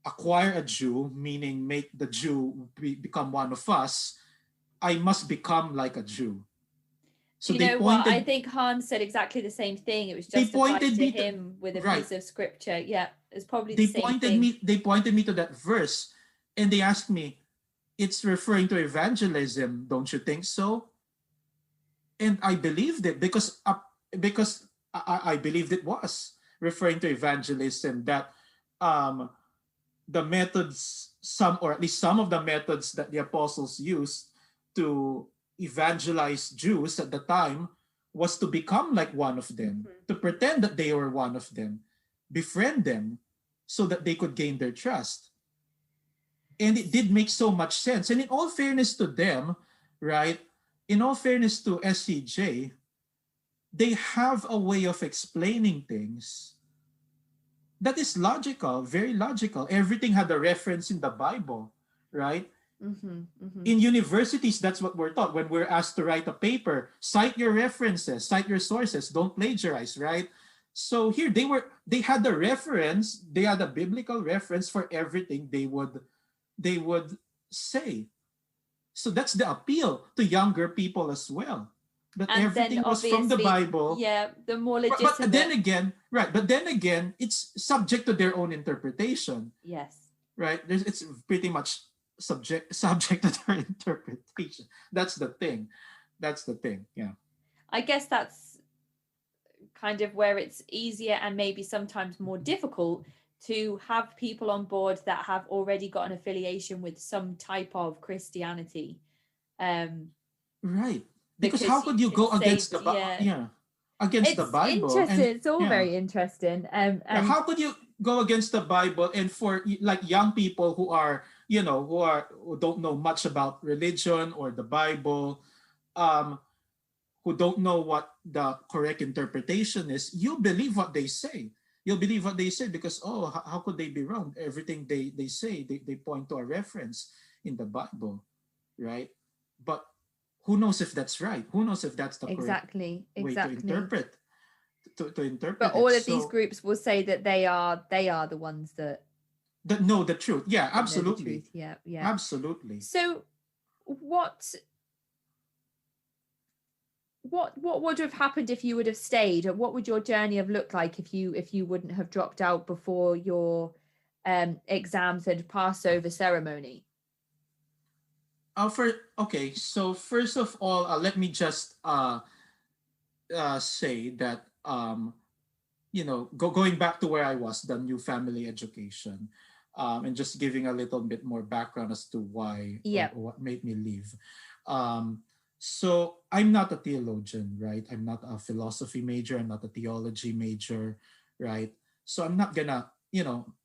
acquire a Jew, meaning make the Jew become one of us, I must become like a Jew. So You they know what? I pointed. think Hans said exactly the same thing. It was They justified pointed to me to him with a right. piece of scripture. Yeah, it's probably the They same pointed thing. me. They pointed me to that verse, and they asked me, "It's referring to evangelism, don't you think so?" And I believed it because I believed it was referring to evangelism, that um, the methods, some or at least some of the methods that the apostles used to evangelize Jews at the time was to become like one of them, to pretend that they were one of them, befriend them so that they could gain their trust. And it did make so much sense. And in all fairness to them, right? In all fairness to SCJ, they have a way of explaining things that is logical, very logical. Everything had a reference in the Bible, right? In universities, that's what we're taught when we're asked to write a paper. Cite your references, cite your sources, don't plagiarize, right? So here they had a reference, they had a biblical reference for everything they would say. So that's the appeal to younger people as well. That And then everything was from the Bible. yeah, the more But then legitimate. again, right? But then again, it's subject to their own interpretation, Yes. right? It's pretty much subject to their interpretation. That's the thing. That's the thing. Yeah. I guess that's kind of where it's easier and maybe sometimes more difficult to have people on board that have already got an affiliation with some type of Christianity. Right. Because Because how could you it's go against safe, the yeah. yeah against the It's Bible? interesting. And It's all yeah. very interesting. Yeah, And how could you go against the Bible, and for like young people who are, who don't know much about religion or the Bible, um who don't know what the correct interpretation is, you believe what they say. You'll believe what they say because, oh, how could they be wrong? Everything they say, they point to a reference in the Bible, right? But who knows if that's right? Who knows if that's the correct Exactly, way to exactly. But interpret it? all of these So groups will say that they are the ones that know the truth. Yeah, know the absolutely. truth. Yeah, yeah. Absolutely. So what would have happened if you would have stayed, or what would your journey have looked like if you wouldn't have dropped out before your exams and Passover ceremony? Okay, so first of all, let me just say that going back to where I was, the new family education, and just giving a little bit more background as to why or Yep. what made me leave. Um, so I'm not a theologian, right? I'm not a philosophy major. I'm not a theology major, right? So I'm not gonna,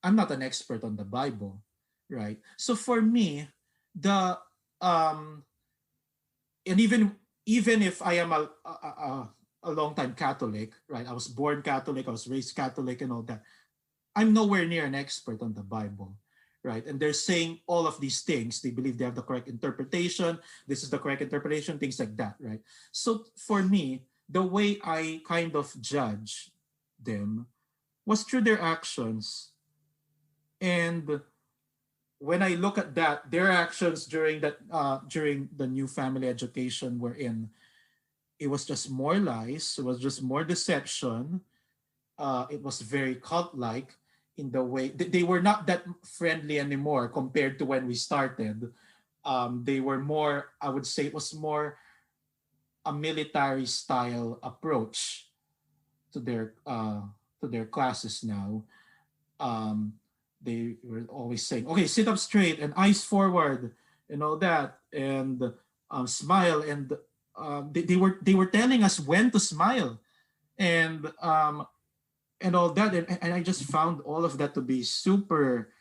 I'm not an expert on the Bible, right? So for me, the um, and even if I am a long time Catholic, right? I was born Catholic, I was raised Catholic, and all that. I'm nowhere near an expert on the Bible, right? And they're saying all of these things. They believe they have the correct interpretation. This is the correct interpretation, things like that, right? So for me, the way I kind of judge them was through their actions. And when I look at that, their actions during the new family education were in, it was just more lies, it was just more deception. It was very cult-like in the way they were not that friendly anymore compared to when we started. They were more, I would say, it was more a military style approach to their classes now. Um, they were always saying, "Okay, sit up straight and eyes forward," and all that, and smile. And they were telling us when to smile, and all that. And I just found all of that to be super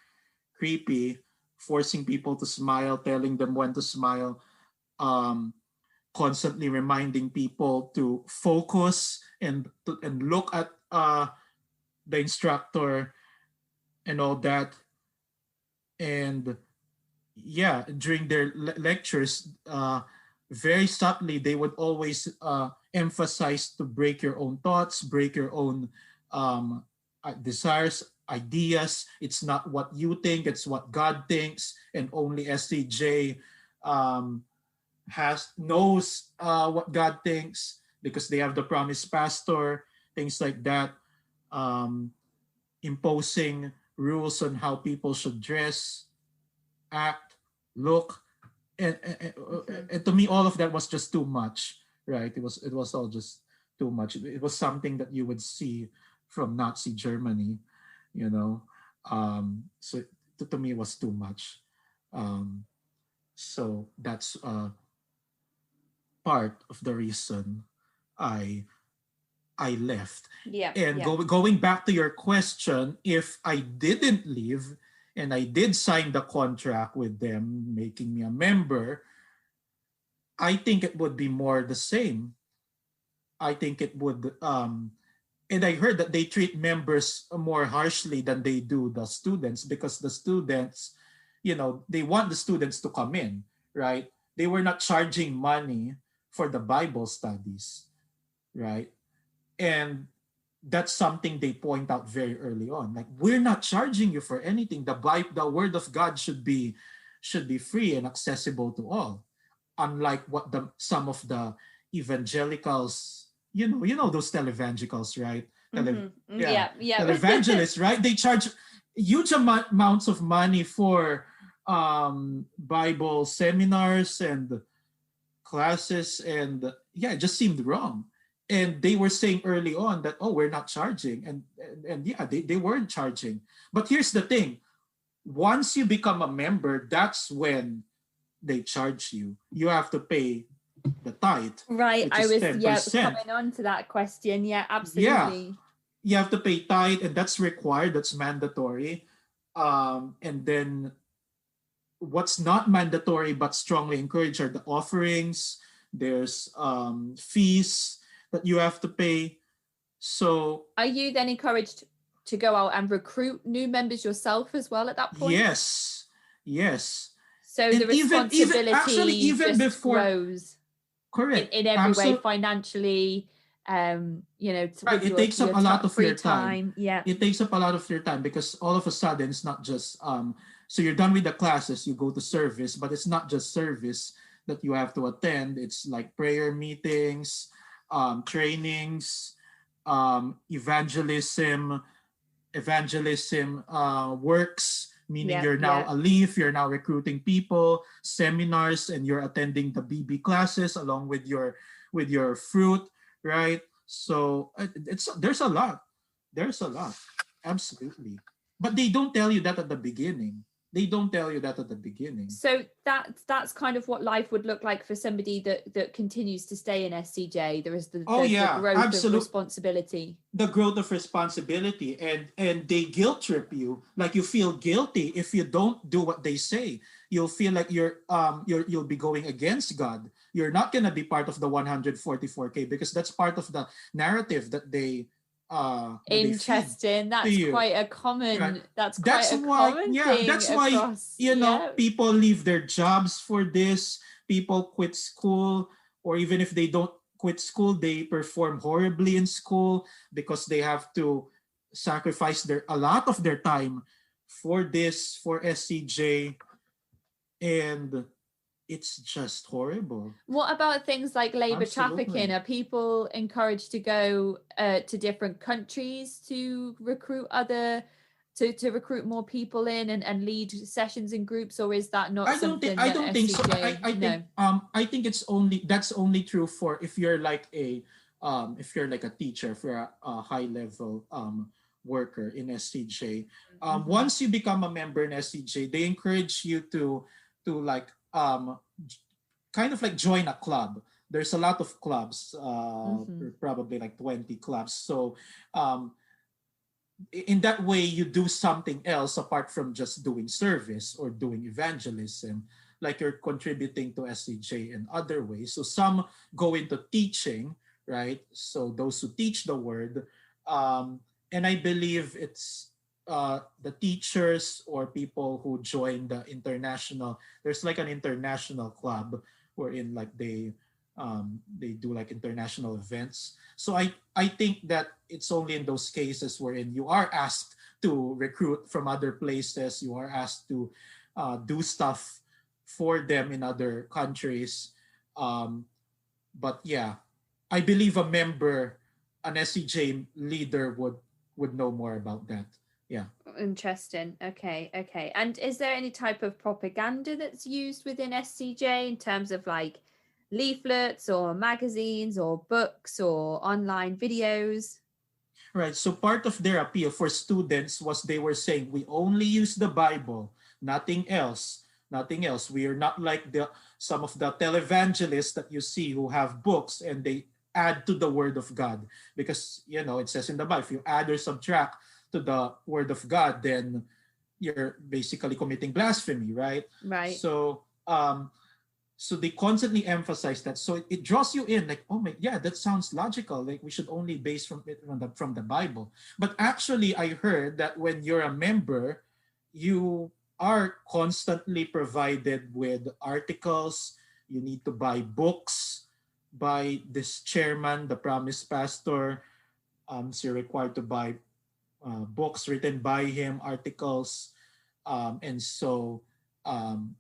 creepy, forcing people to smile, telling them when to smile, um, constantly reminding people to focus and look at the instructor and all that. And yeah, during their lectures, very subtly, they would always emphasize to break your own thoughts, break your own desires, ideas. It's not what you think, it's what God thinks. And only SCJ um, knows what God thinks because they have the promised pastor, things like that. Um, Imposing rules on how people should dress, act, look, and to me, all of that was just too much, right? It was all just too much. It was something that you would see from Nazi Germany, you know. So to me, it was too much. Um, so that's part of the reason I I left. Yeah, And yeah. going back to your question, if I didn't leave and I did sign the contract with them, making me a member, I think it would be more the same. I think it would, and I heard that they treat members more harshly than they do the students because the students, they want the students to come in, right? They were not charging money for the Bible studies, right? And that's something they point out very early on. Like, we're not charging you for anything. The word of God should be free and accessible to all. Unlike what some of the evangelicals, those televangelicals, right? Yeah, Yeah, yeah. televangelists, right? They charge huge amounts of money for Bible seminars and classes, and yeah, it just seemed wrong. And they were saying early on that, oh, we're not charging, and yeah, they weren't charging. But here's the thing: once you become a member, that's when they charge you. You have to pay the tithe, Right, which I is was, ten yeah, percent. coming on to that question. Yeah, Yeah, absolutely. you have to pay tithe, and that's required. That's mandatory. And then what's not mandatory but strongly encouraged are the offerings. There's fees that you have to pay. So Are you then encouraged? to go out and recruit new members yourself as well at that point? Yes, yes. So And the responsibility even just before, grows correct, in every way, absolutely. financially, Right, with it takes up your a lot of free your time. time. Yeah. It takes up a lot of your time because all of a sudden it's not just so you're done with the classes, you go to service, but it's not just service that you have to attend. It's like prayer meetings, trainings, evangelism works, meaning Yeah. you're now Yeah. a leaf, you're now recruiting people, seminars, and you're attending the BB classes along with your fruit, right? So it's there's a lot, absolutely. But they don't tell you that at the beginning. They don't tell you that at the beginning. So that's kind of what life would look like for somebody that continues to stay in SCJ. There is Oh the yeah, growth of absolutely. responsibility. The growth of responsibility, and they guilt trip you, like you feel guilty if you don't do what they say. You'll feel like you'll be going against God. You're not going to be part of the 144K because that's part of the narrative that they feed Interesting. to you, right? That's quite a common thing That's why across. Yeah. people leave their jobs for this. People quit school, or even if they don't quit school, they perform horribly in school because they have to sacrifice their a lot of their time for SCJ, and it's just horrible. What about things like labor trafficking? Absolutely. Are people encouraged to go to different countries to recruit to recruit more people in and lead sessions in groups, or is that not something I that don't think so. SCJ? No. I think that's only true for if you're like a teacher, if you're a high level worker in SCJ. Mm-hmm. Once you become a member in SCJ, they encourage you to like kind of like join a club. There's a lot of clubs, Mm-hmm. probably like 20 clubs. So um, in that way you do something else apart from just doing service or doing evangelism, like you're contributing to SCJ in other ways. So some go into teaching, right? So those who teach the word, um, and I believe it's the teachers or people who join the international, there's like an international club wherein like they do like international events. So I think that it's only in those cases wherein you are asked to recruit from other places, you are asked to do stuff for them in other countries. Um, but yeah, I believe an SCJ leader would know more about that. Yeah. Interesting. Okay. Okay. And is there any type of propaganda that's used within SCJ in terms of like leaflets or magazines or books or online videos? Right. So part of their appeal for students was they were saying we only use the Bible, nothing else. Nothing else. We are not like the some of the televangelists that you see who have books and they add to the word of God. Because it says in the Bible, if you add or subtract to the word of God, then you're basically committing blasphemy, right? Right. So they constantly emphasize that, so it draws you in, like, oh my, yeah, that sounds logical, like we should only base from it from the Bible. But actually I heard that when you're a member, you are constantly provided with articles. You need to buy books by this chairman, the promised pastor. So you're required to buy books written by him, articles. And so um,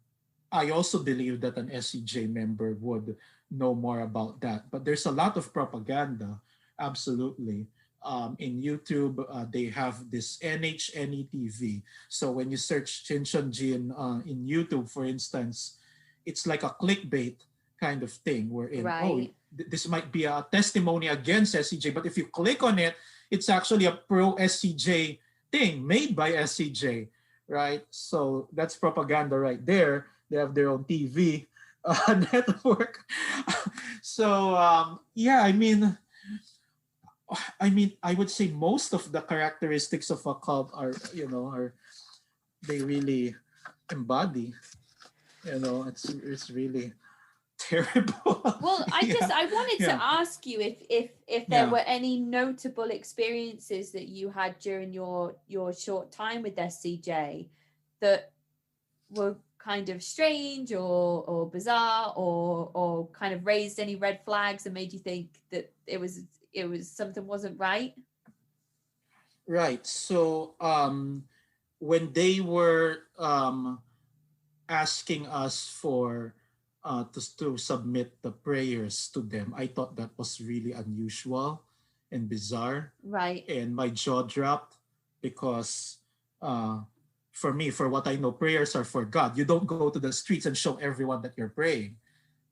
I also believe that an SCJ member would know more about that. But there's a lot of propaganda, absolutely. In YouTube, they have this NHNE TV. So when you search Shincheonji in YouTube, for instance, it's like a clickbait kind of thing wherein, Right. this might be a testimony against SCJ, but if you click on it, it's actually a pro SCJ thing made by SCJ, right? So that's propaganda right there. They have their own TV network. So yeah, I would say most of the characteristics of a cult are they really embody. It's really terrible. Well, Yeah, I wanted to yeah, ask you if there yeah. were any notable experiences that you had during your short time with SCJ that were kind of strange or bizarre or kind of raised any red flags and made you think that it was something wasn't right. Right. So when they were asking us for to submit the prayers to them, I thought that was really unusual and bizarre, Right. and my jaw dropped because uh, for me, for what I know, prayers are for God. You don't go to the streets and show everyone that you're praying.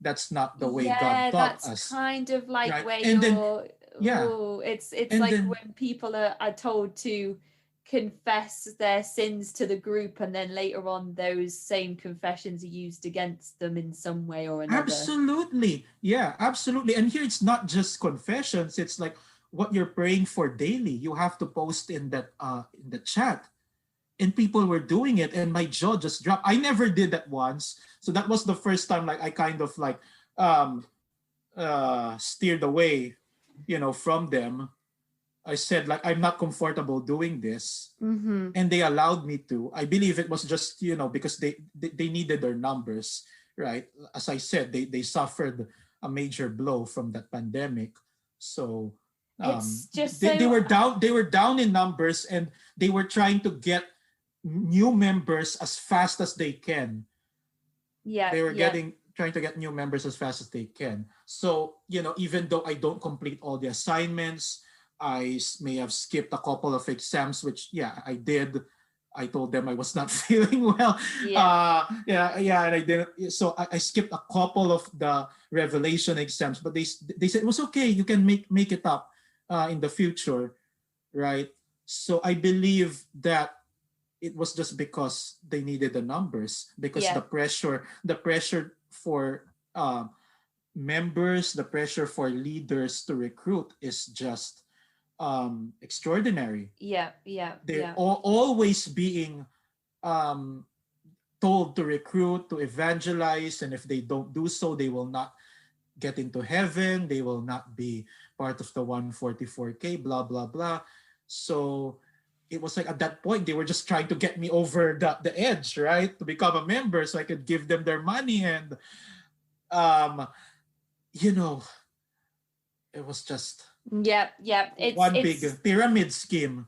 That's not the way God Yeah, taught that's us, kind of like right? where And then you're. yeah, Oh, it's and like then when people are told to confess their sins to the group, and then later on those same confessions are used against them in some way or another. absolutely. Yeah, absolutely. And here it's not just confessions, it's like what you're praying for daily. You have to post in the chat. And people were doing it and my jaw just dropped. I never did that once. So that was the first time like I kind of like um steered away, from them. I said like I'm not comfortable doing this, Mm-hmm. and they allowed me to. I believe it was just because they needed their numbers, right? As I said, they suffered a major blow from that pandemic, so It's just they so. were down in numbers, and they were trying to get new members as fast as they can. Yeah, They were yeah, getting trying to get new members as fast as they can. So, even though I don't complete all the assignments, may have skipped a couple of exams, which yeah, I did. I told them I was not feeling well. yeah, Yeah, yeah, and I didn't. So I skipped a couple of the revelation exams, but they said it was okay. You can make it up in the future, right? So I believe that it was just because they needed the numbers, because yeah, the pressure for members, the pressure for leaders to recruit is just extraordinary. yeah, yeah, They're yeah, always being um, told to recruit, to evangelize, and if they don't do so, they will not get into heaven, they will not be part of the 144K, blah blah blah. So it was like at that point they were just trying to get me over the edge, right, to become a member so I could give them their money. And um you know it was just yeah, yeah. It's one it's big pyramid scheme,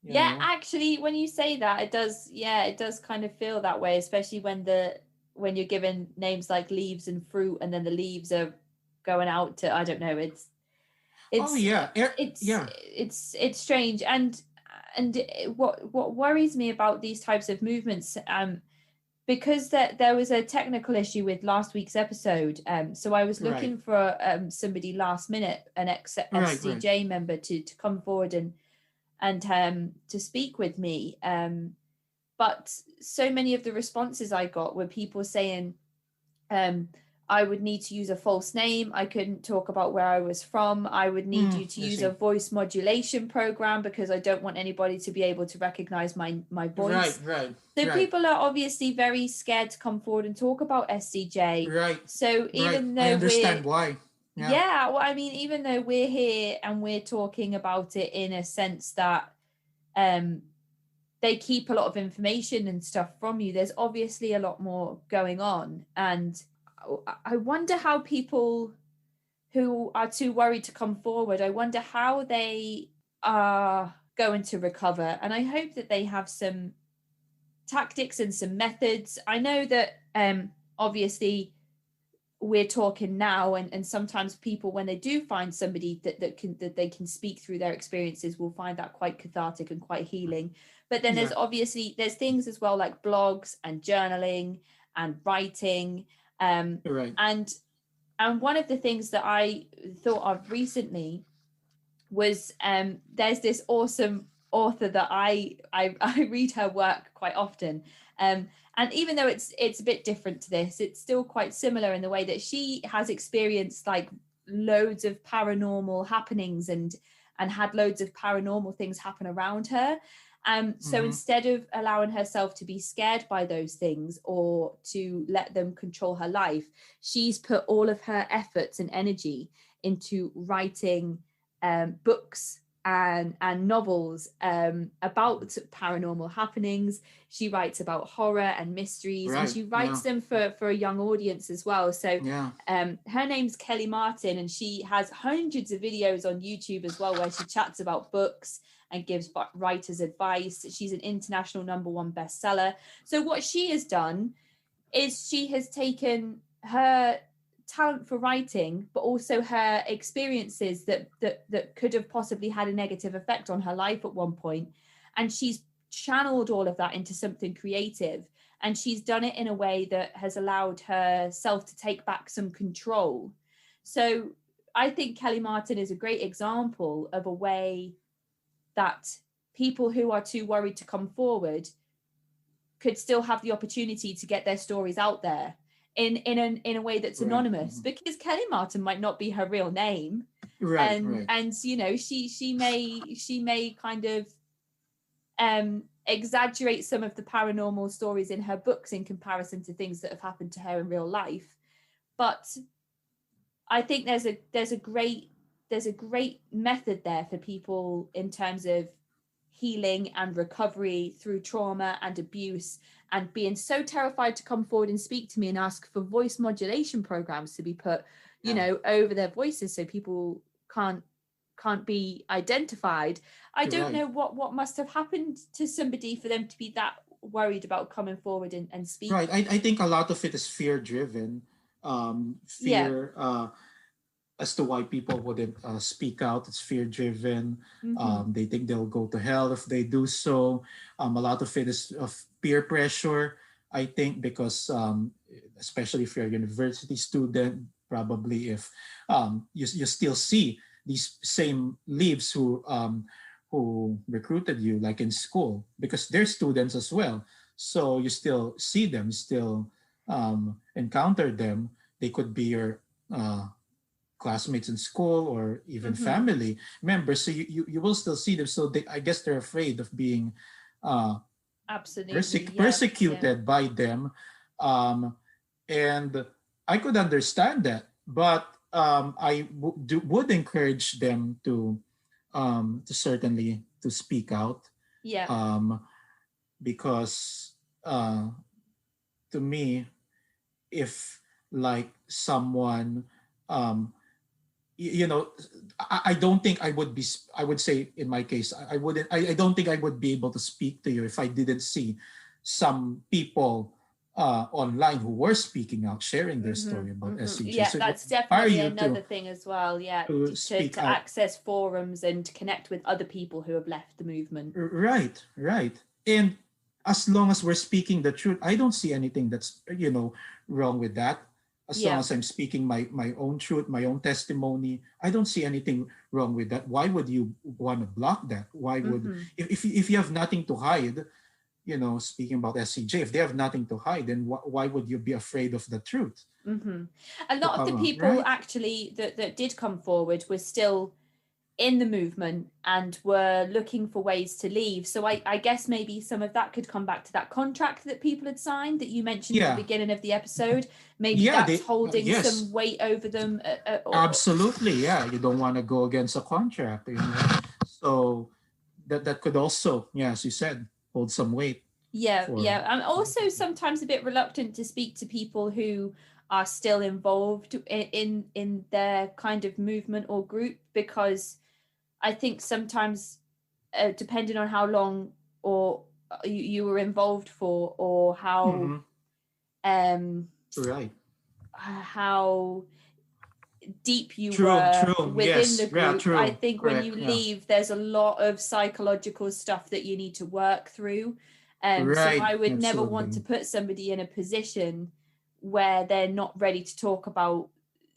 you Yeah, know actually, when you say that, it does. Yeah, it does kind of feel that way, especially when you're given names like leaves and fruit, and then the leaves are going out to, I don't know. oh It's yeah, it's yeah, it's strange, and what worries me about these types of movements, because there was a technical issue with last week's episode, so I was right, looking for somebody last minute, an ex right, SCJ member to come forward and to speak with me. But so many of the responses I got were people saying um, I would need to use a false name. I couldn't talk about where I was from. I would need you to I use see, a voice modulation program because I don't want anybody to be able to recognize my right, voice. right, So right, people are obviously very scared to come forward and talk about SCJ. right, So right, even I though understand why. Yeah, yeah, well, I mean, even though we're here and we're talking about it in a sense that um, they keep a lot of information and stuff from you, there's obviously a lot more going on. And I wonder how people who are too worried to come forward, I wonder how they are going to recover. And I hope that they have some tactics and some methods. I know that obviously we're talking now, and sometimes people, when they do find somebody that they can speak through their experiences, will find that quite cathartic and quite healing. But then yeah, there's things as well like blogs and journaling and writing, right, and one of the things that I thought of recently was there's this awesome author that I read her work quite often, and even though it's a bit different to this, it's still quite similar in the way that she has experienced like loads of paranormal happenings and had loads of paranormal things happen around her. So instead of allowing herself to be scared by those things or to let them control her life, she's put all of her efforts and energy into writing books and novels about paranormal happenings. She writes about horror and mysteries, and Right. she Yeah. writes them for a young audience as well. So Yeah. her name's Kelly Martin, and she has hundreds of videos on YouTube as well where she chats about books and gives writers advice. She's an international #1 bestseller. So what she has done is she has taken her talent for writing, but also her experiences that could have possibly had a negative effect on her life at one point, and she's channeled all of that into something creative, and she's done it in a way that has allowed herself to take back some control. So I think Kelly Martin is a great example of a way that people who are too worried to come forward could still have the opportunity to get their stories out there in a way that's Right. anonymous, because Kelly Martin might not be her real name, Right. Right. and you know, she may kind of exaggerate some of the paranormal stories in her books in comparison to things that have happened to her in real life. But I think there's a great method there for people in terms of healing and recovery through trauma and abuse, and being so terrified to come forward and speak to me and ask for voice modulation programs to be put, over their voices so people can't be identified. I don't Right. know what must have happened to somebody for them to be that worried about coming forward and Right. speaking. I think a lot of it is fear driven. Yeah. Fear as to why people wouldn't speak out. It's fear driven. Mm-hmm. They think they'll go to hell if they do so. A lot of it is of peer pressure, I think, because especially if you're a university student, probably if you still see these same leaves who recruited you, like in school, because they're students as well. So you still see them, still encounter them. They could be your classmates in school or even Mm-hmm. family members. So you will still see them. So I guess they're afraid of being uh, Absolutely. Yeah. Yeah. persecuted by them. Um, and I could understand that, but would encourage them to certainly to speak out, Yeah. um, because uh, to me, if like someone um, you know, I don't think I would be. I would say in my case, I wouldn't. I don't think I would be able to speak to you if I didn't see some people online who were speaking out, sharing their Mm-hmm, story about mm-hmm. SCG. Yeah, So it would that's require definitely you another thing as well. Yeah, to to speak to out. access forums and to connect with other people who have left the movement. Right, right. And as long as we're speaking the truth, I don't see anything that's wrong with that. As long Yeah. as I'm speaking my own truth, my own testimony, I don't see anything wrong with that. Why would you want to block that? Why would Mm-hmm. if you have nothing to hide, speaking about SCJ, if they have nothing to hide, then why would you be afraid of the truth Mm-hmm. A to lot of the come out, people right? actually that did come forward were still in the movement and were looking for ways to leave. So I guess maybe some of that could come back to that contract that people had signed that you mentioned at the Yeah, beginning of the episode. Maybe yeah, that's they holding some yes, weight over them. absolutely. Yeah, you don't want to go against a contract, So that could also, yeah, as you said, hold some weight Yeah, for yeah. I'm other also people. sometimes a bit reluctant to speak to people who are still involved in their kind of movement or group, because I think sometimes, depending on how long or you were involved for, or Mm-hmm. um Right. how deep you True. were True. within the Yes. Yeah. group, I True. think when you Correct. Yeah. leave, there's a lot of psychological stuff that you need to work through. So Right. I would never want to Absolutely. put somebody in a position where they're not ready to talk about,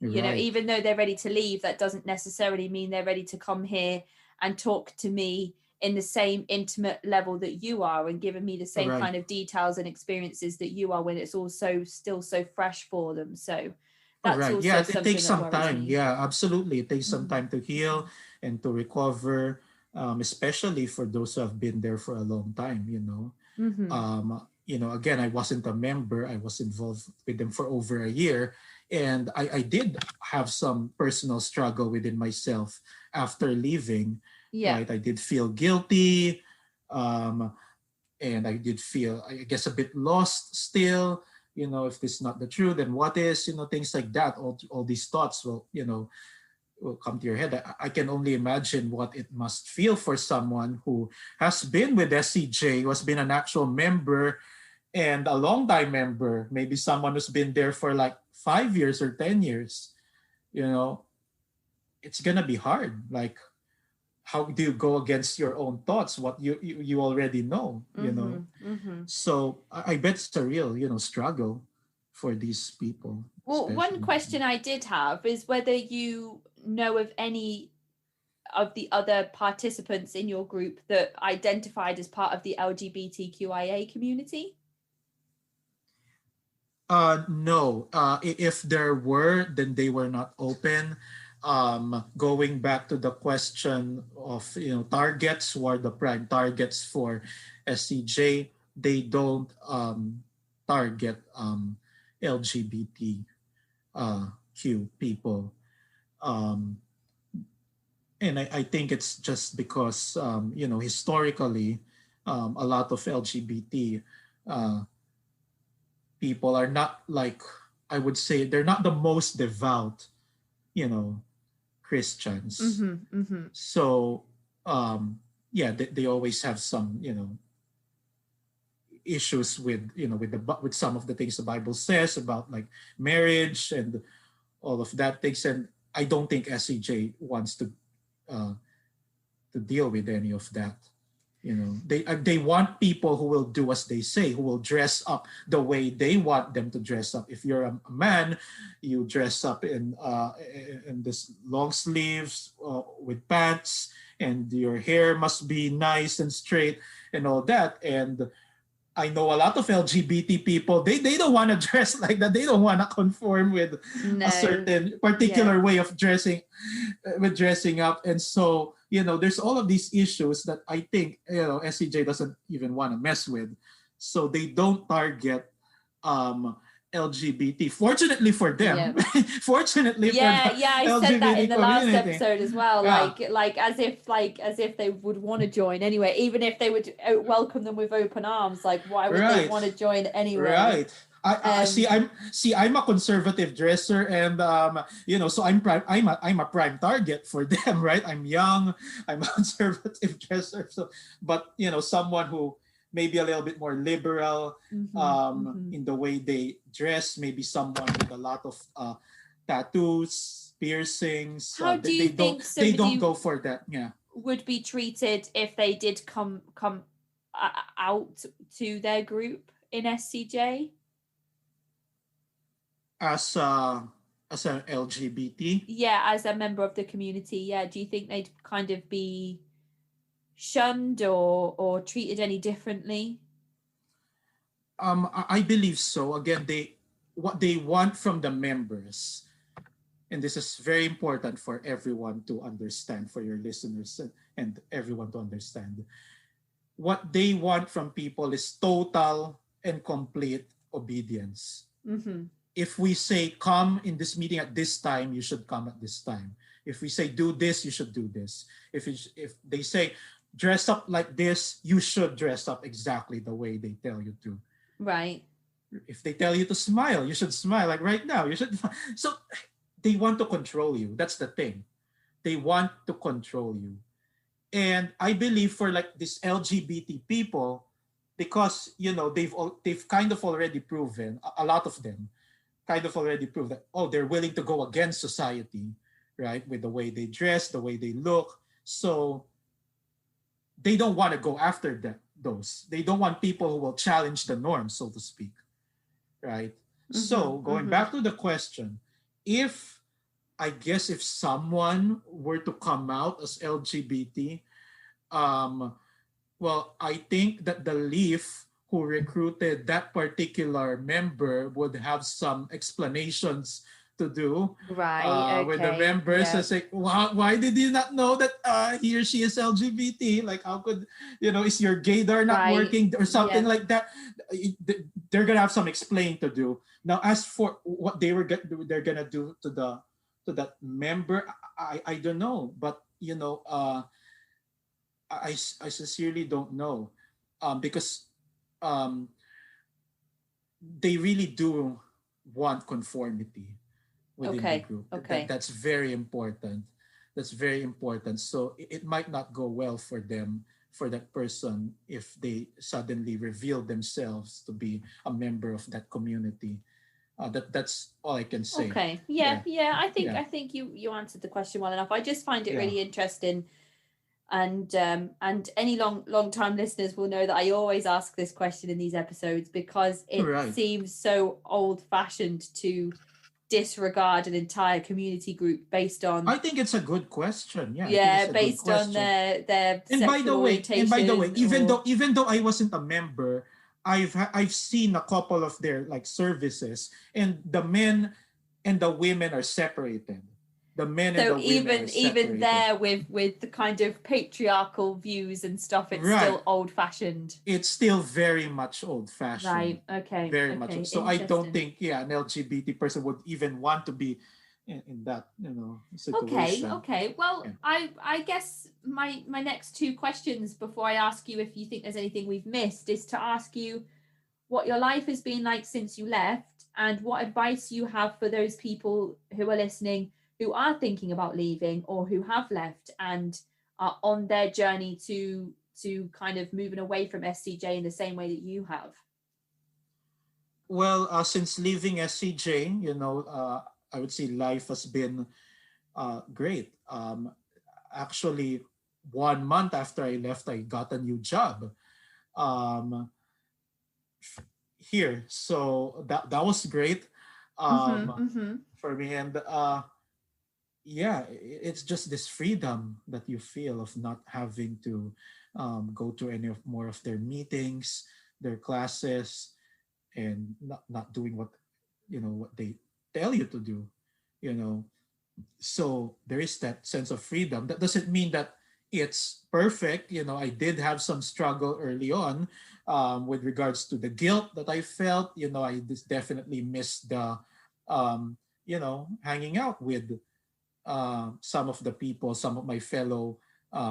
Right. even though they're ready to leave, that doesn't necessarily mean they're ready to come here and talk to me in the same intimate level that you are, and giving me the same Right. kind of details and experiences that you are, when it's also still so fresh for them. So that's Right. Yeah. also It something takes that some worries time. me. Yeah. Absolutely. It takes some Mm-hmm. time to heal and to recover. especially for those who have been there for a long time, again, I wasn't a member. I was involved with them for over a year. And I did have some personal struggle within myself after leaving, Yeah. right? I did feel guilty. Um, and I did feel, I guess, a bit lost still. If this is not the truth, then what is, things like that. All these thoughts will come to your head. I can only imagine what it must feel for someone who has been with SCJ, who has been an actual member and a long time member, maybe someone who's been there for like 5 years or 10 years. You know, it's gonna be hard. Like, how do you go against your own thoughts? What you already know. So I bet it's a real, struggle for these people, Well, one especially. question I did have is whether you know of any of the other participants in your group that identified as part of the LGBTQIA community. No. If there were, then they were not open. Going back to the question of targets, who are the prime targets for SCJ, they don't target LGBTQ people. Um, and I think it's just because historically, a lot of LGBT uh, people are not like, I would say, they're not the most devout, you know, Christians. So yeah, they always have some issues with with some of the things the Bible says about like marriage and all of that things. And I don't think SEJ wants uh, to deal with any of that. They want people who will do as they say, who will dress up the way they want them to dress up. If you're a man, you dress up in this long sleeves with pants, and your hair must be nice and straight and all that. And I know a lot of LGBT people, they don't want to dress like that. They don't want to conform with a certain particular way of dressing up. And so, there's all of these issues that I think, SCJ doesn't even want to mess with. So they don't target LGBT. Fortunately for them, fortunately for the I LGBT said that in the last community. episode as well. Yeah. like as if they would want to join anyway, even if they would welcome them with open arms. Like, why would they want to join anyway? Right. I see. I'm a conservative dresser, and so I'm a prime target for them, right? I'm young. I'm a conservative dresser, so but someone who maybe a little bit more liberal in the way they dress, maybe someone with a lot of tattoos, piercings. How do you think they don't go for that? Yeah. Would be treated if they did come out to their group in SCJ? As an LGBT? Yeah, as a member of the community. Yeah, do you think they'd kind of be shunned or treated any differently? I believe so. Again, what they want from the members, and this is very important for everyone to understand, for your listeners and everyone to understand. What they want from people is total and complete obedience. If we say come in this meeting at this time, you should come at this time. If we say do this, you should do this. If they say dress up like this, you should dress up exactly the way they tell you to. Right. If they tell you to smile, you should smile. Like right now, you should. So they want to control you. That's the thing. They want to control you. And I believe for like these LGBT people, because they've kind of already proven, a lot of them kind of already proved that, they're willing to go against society, right? With the way they dress, the way they look. So they don't want to go after those. They don't want people who will challenge the norm, so to speak, right? So going back to the question, if someone were to come out as LGBT, well, I think that the Leaf who recruited that particular member would have some explanations to do Right. with the Okay. members. Yeah. It's like, why did you not know that he or she is LGBT? Like, how could, is your gaydar not Right. working or something Yeah. like that? They're gonna have some explaining to do. Now, as for what they're gonna do to that member, I don't know, but I sincerely don't know, because um, they really do want conformity within the Okay. group. Okay. That's very important. That's very important. So it might not go well for them, for that person, if they suddenly reveal themselves to be a member of that community. That's all I can say. Okay. Yeah. Yeah, Yeah. yeah, I think you answered the question well enough. I just find it yeah. really interesting, and any long time listeners will know that I always ask this question in these episodes because it Right. seems so old fashioned to disregard an entire community group based on, I think it's a good question. Yeah, I think yeah, it's a good based on question. their And by sexual the way, and by the way, orientation or even though I wasn't a member, I've seen a couple of their like services, and the men and the women are separated. The men and so the women are even separated. there with the kind of patriarchal views and stuff, it's Right. still old fashioned. It's still very much old fashioned. Right. Okay. Very much. Okay. So I don't Interesting. think, yeah, an LGBT person would even want to be in that, Okay, situation. okay. Well, Yeah. I guess my next two questions before I ask you if you think there's anything we've missed is to ask you what your life has been like since you left and what advice you have for those people who are listening who are thinking about leaving or who have left and are on their journey to kind of moving away from SCJ in the same way that you have. Well, since leaving SCJ, I would say life has been great. Actually, 1 month after I left, I got a new job um, here. So that was great Mm-hmm. um, Mm-hmm. for me. And yeah, it's just this freedom that you feel of not having to go to any of more of their meetings, their classes, and not doing what they tell you to do. You know, so there is that sense of freedom. That doesn't mean that it's perfect. I did have some struggle early on with regards to the guilt that I felt. I just definitely missed the hanging out with some of the people, some of my fellow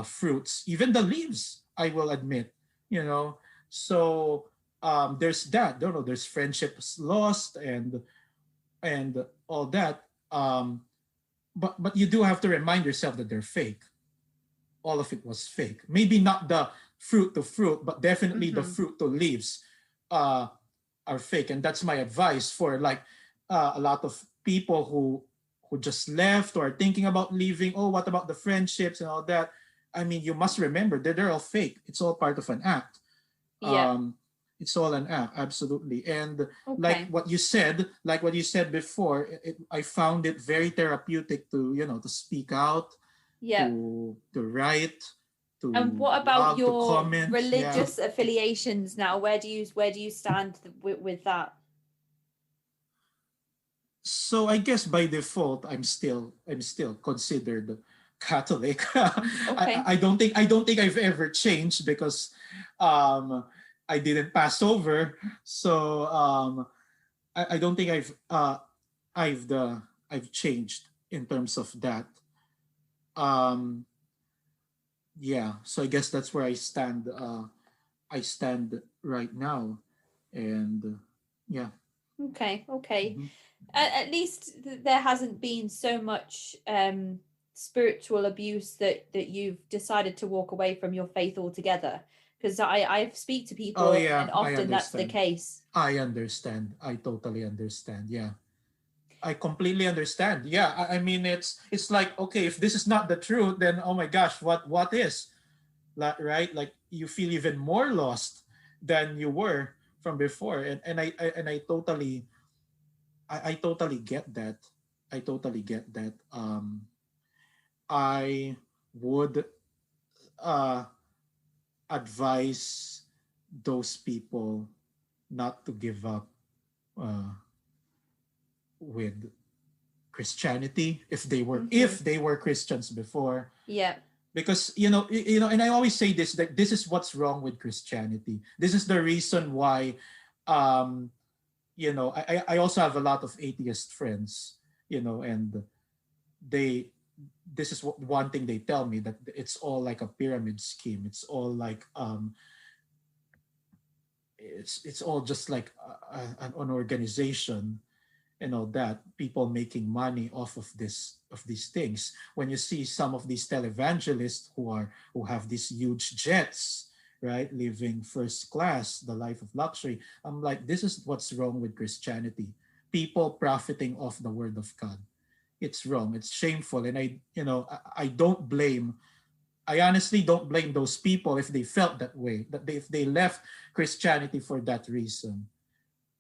fruits, even the leaves, I will admit. So there's that. Don't know. There's friendships lost and all that. But you do have to remind yourself that they're fake. All of it was fake. Maybe not the fruit to fruit, but definitely the Mm-hmm. fruit to leaves uh, are fake. And that's my advice for like a lot of people who just left or are thinking about leaving. Oh, what about the friendships and all that? I mean, you must remember that they're all fake. It's all part of an act. Yeah. Um, it's all an act, absolutely. And Okay. like what you said before, I found it very therapeutic to speak out, Yeah. to write, And to what about blog, to your comment. Yeah. religious affiliations now? Where do you stand with that? So I guess by default, I'm still considered Catholic. Okay. I don't think I've ever changed because um, I didn't pass over. So I don't think I've changed in terms of that. Um, yeah. So I guess that's where I stand. I stand right now, and yeah. Okay. Okay. Mm-hmm. At least there hasn't been so much spiritual abuse that you've decided to walk away from your faith altogether. Because I speak to Oh people and yeah, I often that's the understand. case. I understand. I totally understand. Yeah. I completely understand. Yeah, I mean it's like, okay, if this is not the truth, then oh my gosh, what is? Like, right? Like you feel even more lost than you were from before. And I totally get that. I totally get that. I would uh advise those people not to give up uh with Christianity Mm-hmm. if they were Christians before. Yeah. Because and I always say this, that this is what's wrong with Christianity. This is the reason why, um I also have a lot of atheist friends, and they this is what one thing they tell me, that it's all like a pyramid scheme. It's all like, it's all just like an organization and all that, people making money off of these things. When you see some of these televangelists who have these huge jets, right, living first class, the life of luxury, I'm like, this is what's wrong with Christianity. People profiting off the word of God. It's wrong, it's shameful. And I don't blame, I honestly don't blame those people if they felt that way, if they left Christianity for that reason.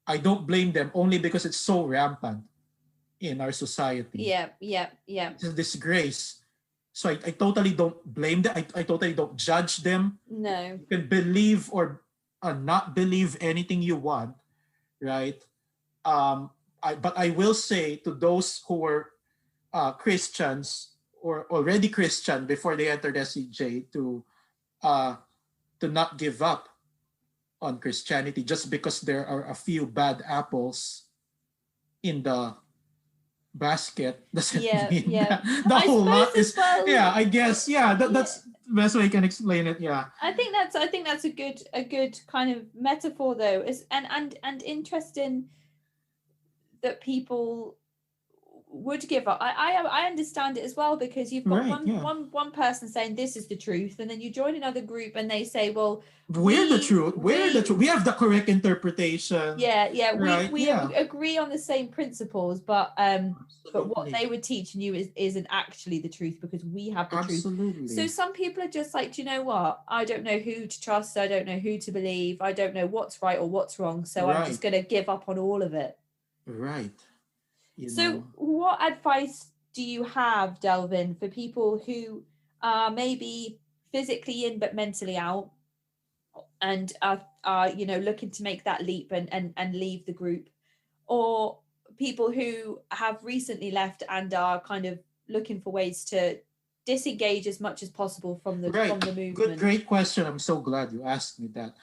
I don't blame them, only because it's so rampant in our society. Yeah. Yeah. Yeah. It's a disgrace. So I totally don't blame them. I totally don't judge them. No. You can believe or not believe anything you want, right? But I will say to those who were Christians or already Christian before they entered SEJ, uh, to not give up on Christianity just because there are a few bad apples in the basket doesn't Yeah. mean Yeah. that the I whole suppose lot as is, well. yeah, I guess, yeah, Yeah. that's the best way I can explain it. Yeah. I think that's a good kind of metaphor though. Is and interesting that people would give up. I understand it as well, because you've got Right. one Yeah. one one person saying this is the truth, and then you join another group and they say, well, We're the we truth. We're the truth. we We have the correct interpretation. yeah, we Right. we Yeah. agree on the same principles, but what Absolutely. they were teaching you isn't actually the truth, because we have the truth. So Absolutely. some people are just like, do you know what, I don't know who to trust, I don't know who to believe, I don't know what's right or what's wrong, so I'm just Right. going to give up on all of it. Right. You So know. what advice do you have, Delvin, for people who are maybe physically in but mentally out, and are looking to make that leap and leave the group, or people who have recently left and are kind of looking for ways to disengage as much as possible from the Right. from the Good. movement? Great question. I'm so glad you asked me that.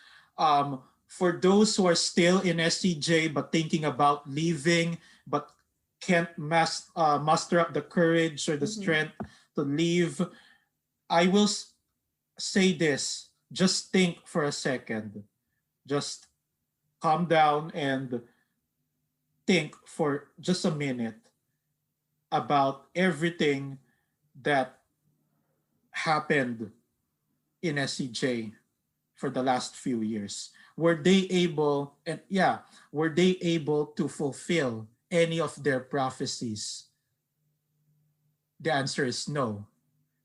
For those who are still in SCJ but thinking about leaving, but can't muster up the courage or the Mm-hmm. strength to leave, I will say this. Just think for a second. Just calm down and think for just a minute about everything that happened in SCJ for the last few years. Were they able to fulfill any of their prophecies? The answer is no.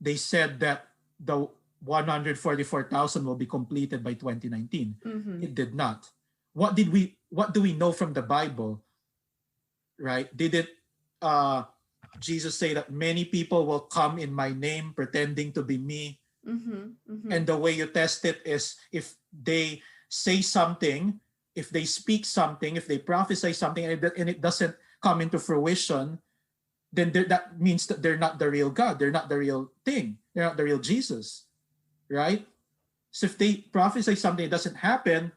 They said that the 144,000 will be completed by 2019. Mm-hmm. It did not. What do we know from the Bible, right? Didn't uh Jesus say that many people will come in my name pretending to be me? Mm-hmm. Mm-hmm. And the way you test it is if they say something, if they speak something, if they prophesy something, and it doesn't come into fruition, then that means that they're not the real God. They're not the real thing. They're not the real Jesus, right? So if they prophesy something that doesn't happen,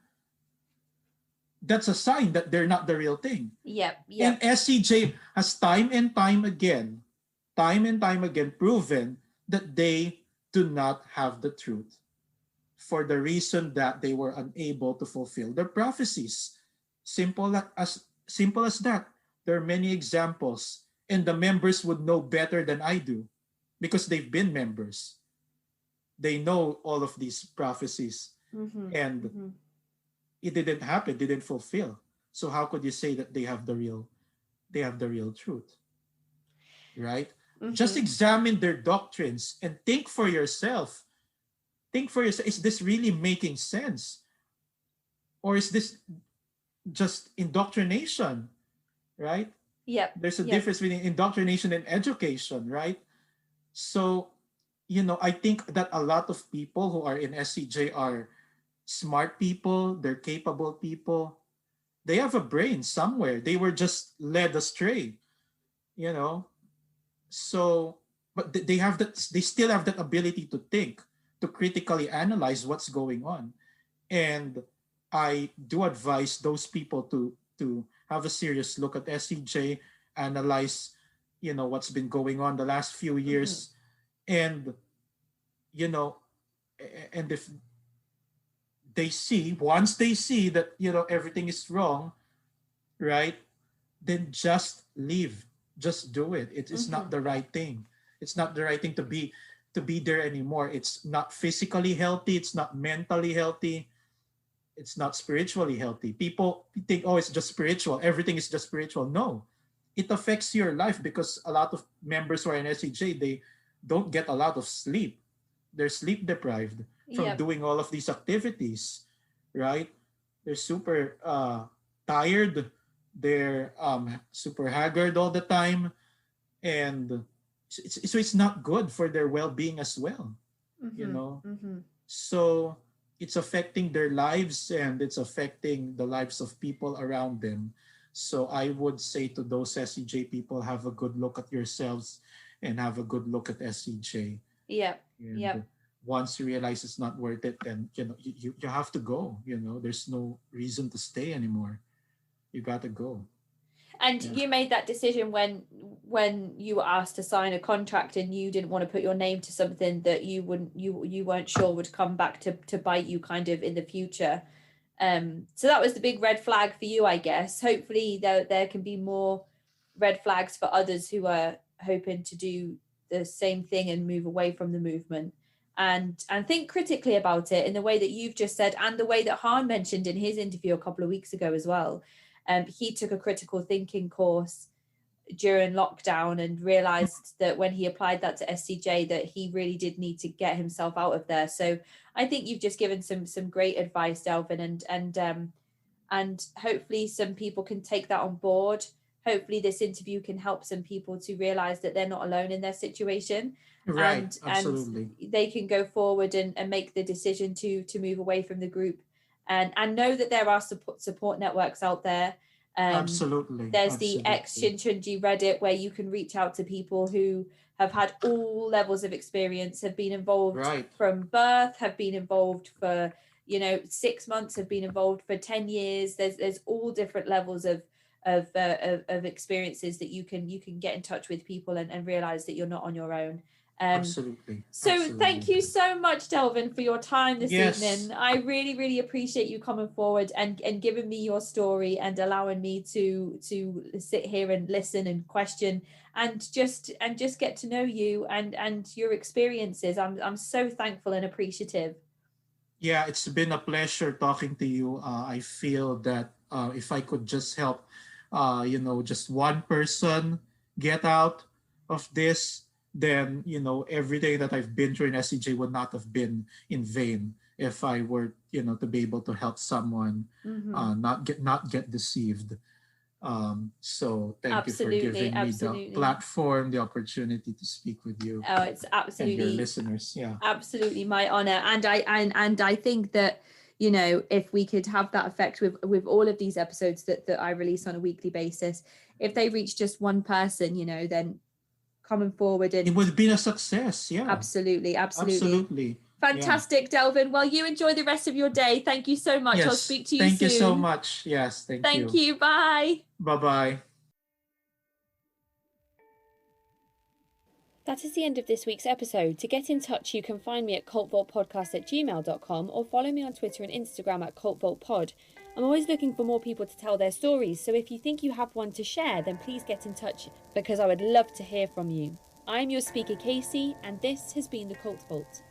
that's a sign that they're not the real thing. Yep. And Yep. SCJ has time and time again proven that they do not have the truth, for the reason that they were unable to fulfill their prophecies. Simple as that. There are many examples, and the members would know better than I do because they've been members. They know all of these prophecies, Mm-hmm. and Mm-hmm. it didn't happen, didn't fulfill. So how could you say that they have the real truth, right? Just Mm-hmm. examine their doctrines and think for yourself. Think for yourself, is this really making sense? Or is this just indoctrination, right? Yep. There's a Yep. difference between indoctrination and education, right? So, I think that a lot of people who are in SCJ are smart people, they're capable people. They have a brain somewhere. They were just led astray. you know. So, but they have that. They still have that ability to think, to critically analyze what's going on, and I do advise those people to have a serious look at SCJ, analyze, what's been going on the last few Mm-hmm. years, and you know, and if once they see that everything is wrong, right? Then just leave, just do it. It's Mm-hmm. not the right thing. It's not the right thing to be there anymore. It's not physically healthy, it's not mentally healthy, it's not spiritually healthy. People think, oh, it's just spiritual, everything is just spiritual. No, it affects your life, because a lot of members who are in SEJ, they don't get a lot of sleep. They're sleep deprived from Yep. doing all of these activities, right? They're super tired. They're super haggard all the time, and so it's not good for their well-being as well. You Mm-hmm. know, Mm-hmm. so it's affecting their lives, and it's affecting the lives of people around them. So I would say to those SCJ people, have a good look at yourselves and have a good look at SCJ. Yep. And Yep. once you realize it's not worth it, then you have to go. There's no reason to stay anymore. You got to go. And Yeah. you made that decision when you were asked to sign a contract and you didn't want to put your name to something that you weren't sure would come back to bite you kind of in the future. So that was the big red flag for you, I guess. Hopefully there can be more red flags for others who are hoping to do the same thing and move away from the movement, and think critically about it in the way that you've just said, and the way that Han mentioned in his interview a couple of weeks ago as well. He took a critical thinking course during lockdown and realized that when he applied that to SCJ that he really did need to get himself out of there. So I think you've just given some great advice, Delvin, and hopefully some people can take that on board. Hopefully this interview can help some people to realize that they're not alone in their situation, Right. and Absolutely. they can go forward and make the decision to move away from the group, and know that there are support networks out there. um Absolutely. there's the ex Absolutely. Shincheonji Reddit where you can reach out to people who have had all levels of experience, have been involved Right. from birth, have been involved for 6 months, have been involved for 10 years. There's all different levels of experiences that you can get in touch with people and realize that you're not on your own. um Absolutely. so Absolutely. thank you so much, Delvin, for your time this Yes. evening. I really, really appreciate you coming forward and giving me your story and allowing me to sit here and listen and question and just get to know you and your experiences. I'm so thankful and appreciative. Yeah, it's been a pleasure talking to you. I feel that if I could just help, just one person get out of this, then everything that I've been through in SCJ would not have been in vain. If I were, to be able to help someone, Mm-hmm. not get deceived. So thank you for Absolutely, giving me the absolutely. platform, the opportunity to speak with you Oh, it's and your absolutely listeners. Yeah. absolutely my honor, and I think that if we could have that effect with all of these episodes that I release on a weekly basis, if they reach just one person, then coming forward It and would have been a success. Yeah. absolutely, absolutely Absolutely. Yeah. fantastic, Delvin. Well, you enjoy the rest of your day. Thank you so much. I'll Yes. speak to you Thank you so soon. much. Yes. Thank Thank you. you. Bye. Bye bye. That is the end of this week's episode. To get in touch, you can find me at cultvaultpodcast@gmail.com or follow me on Twitter and Instagram at cultvaultpod. I'm always looking for more people to tell their stories, so if you think you have one to share, then please get in touch because I would love to hear from you. I'm your speaker, Casey, and this has been the Cult Vault.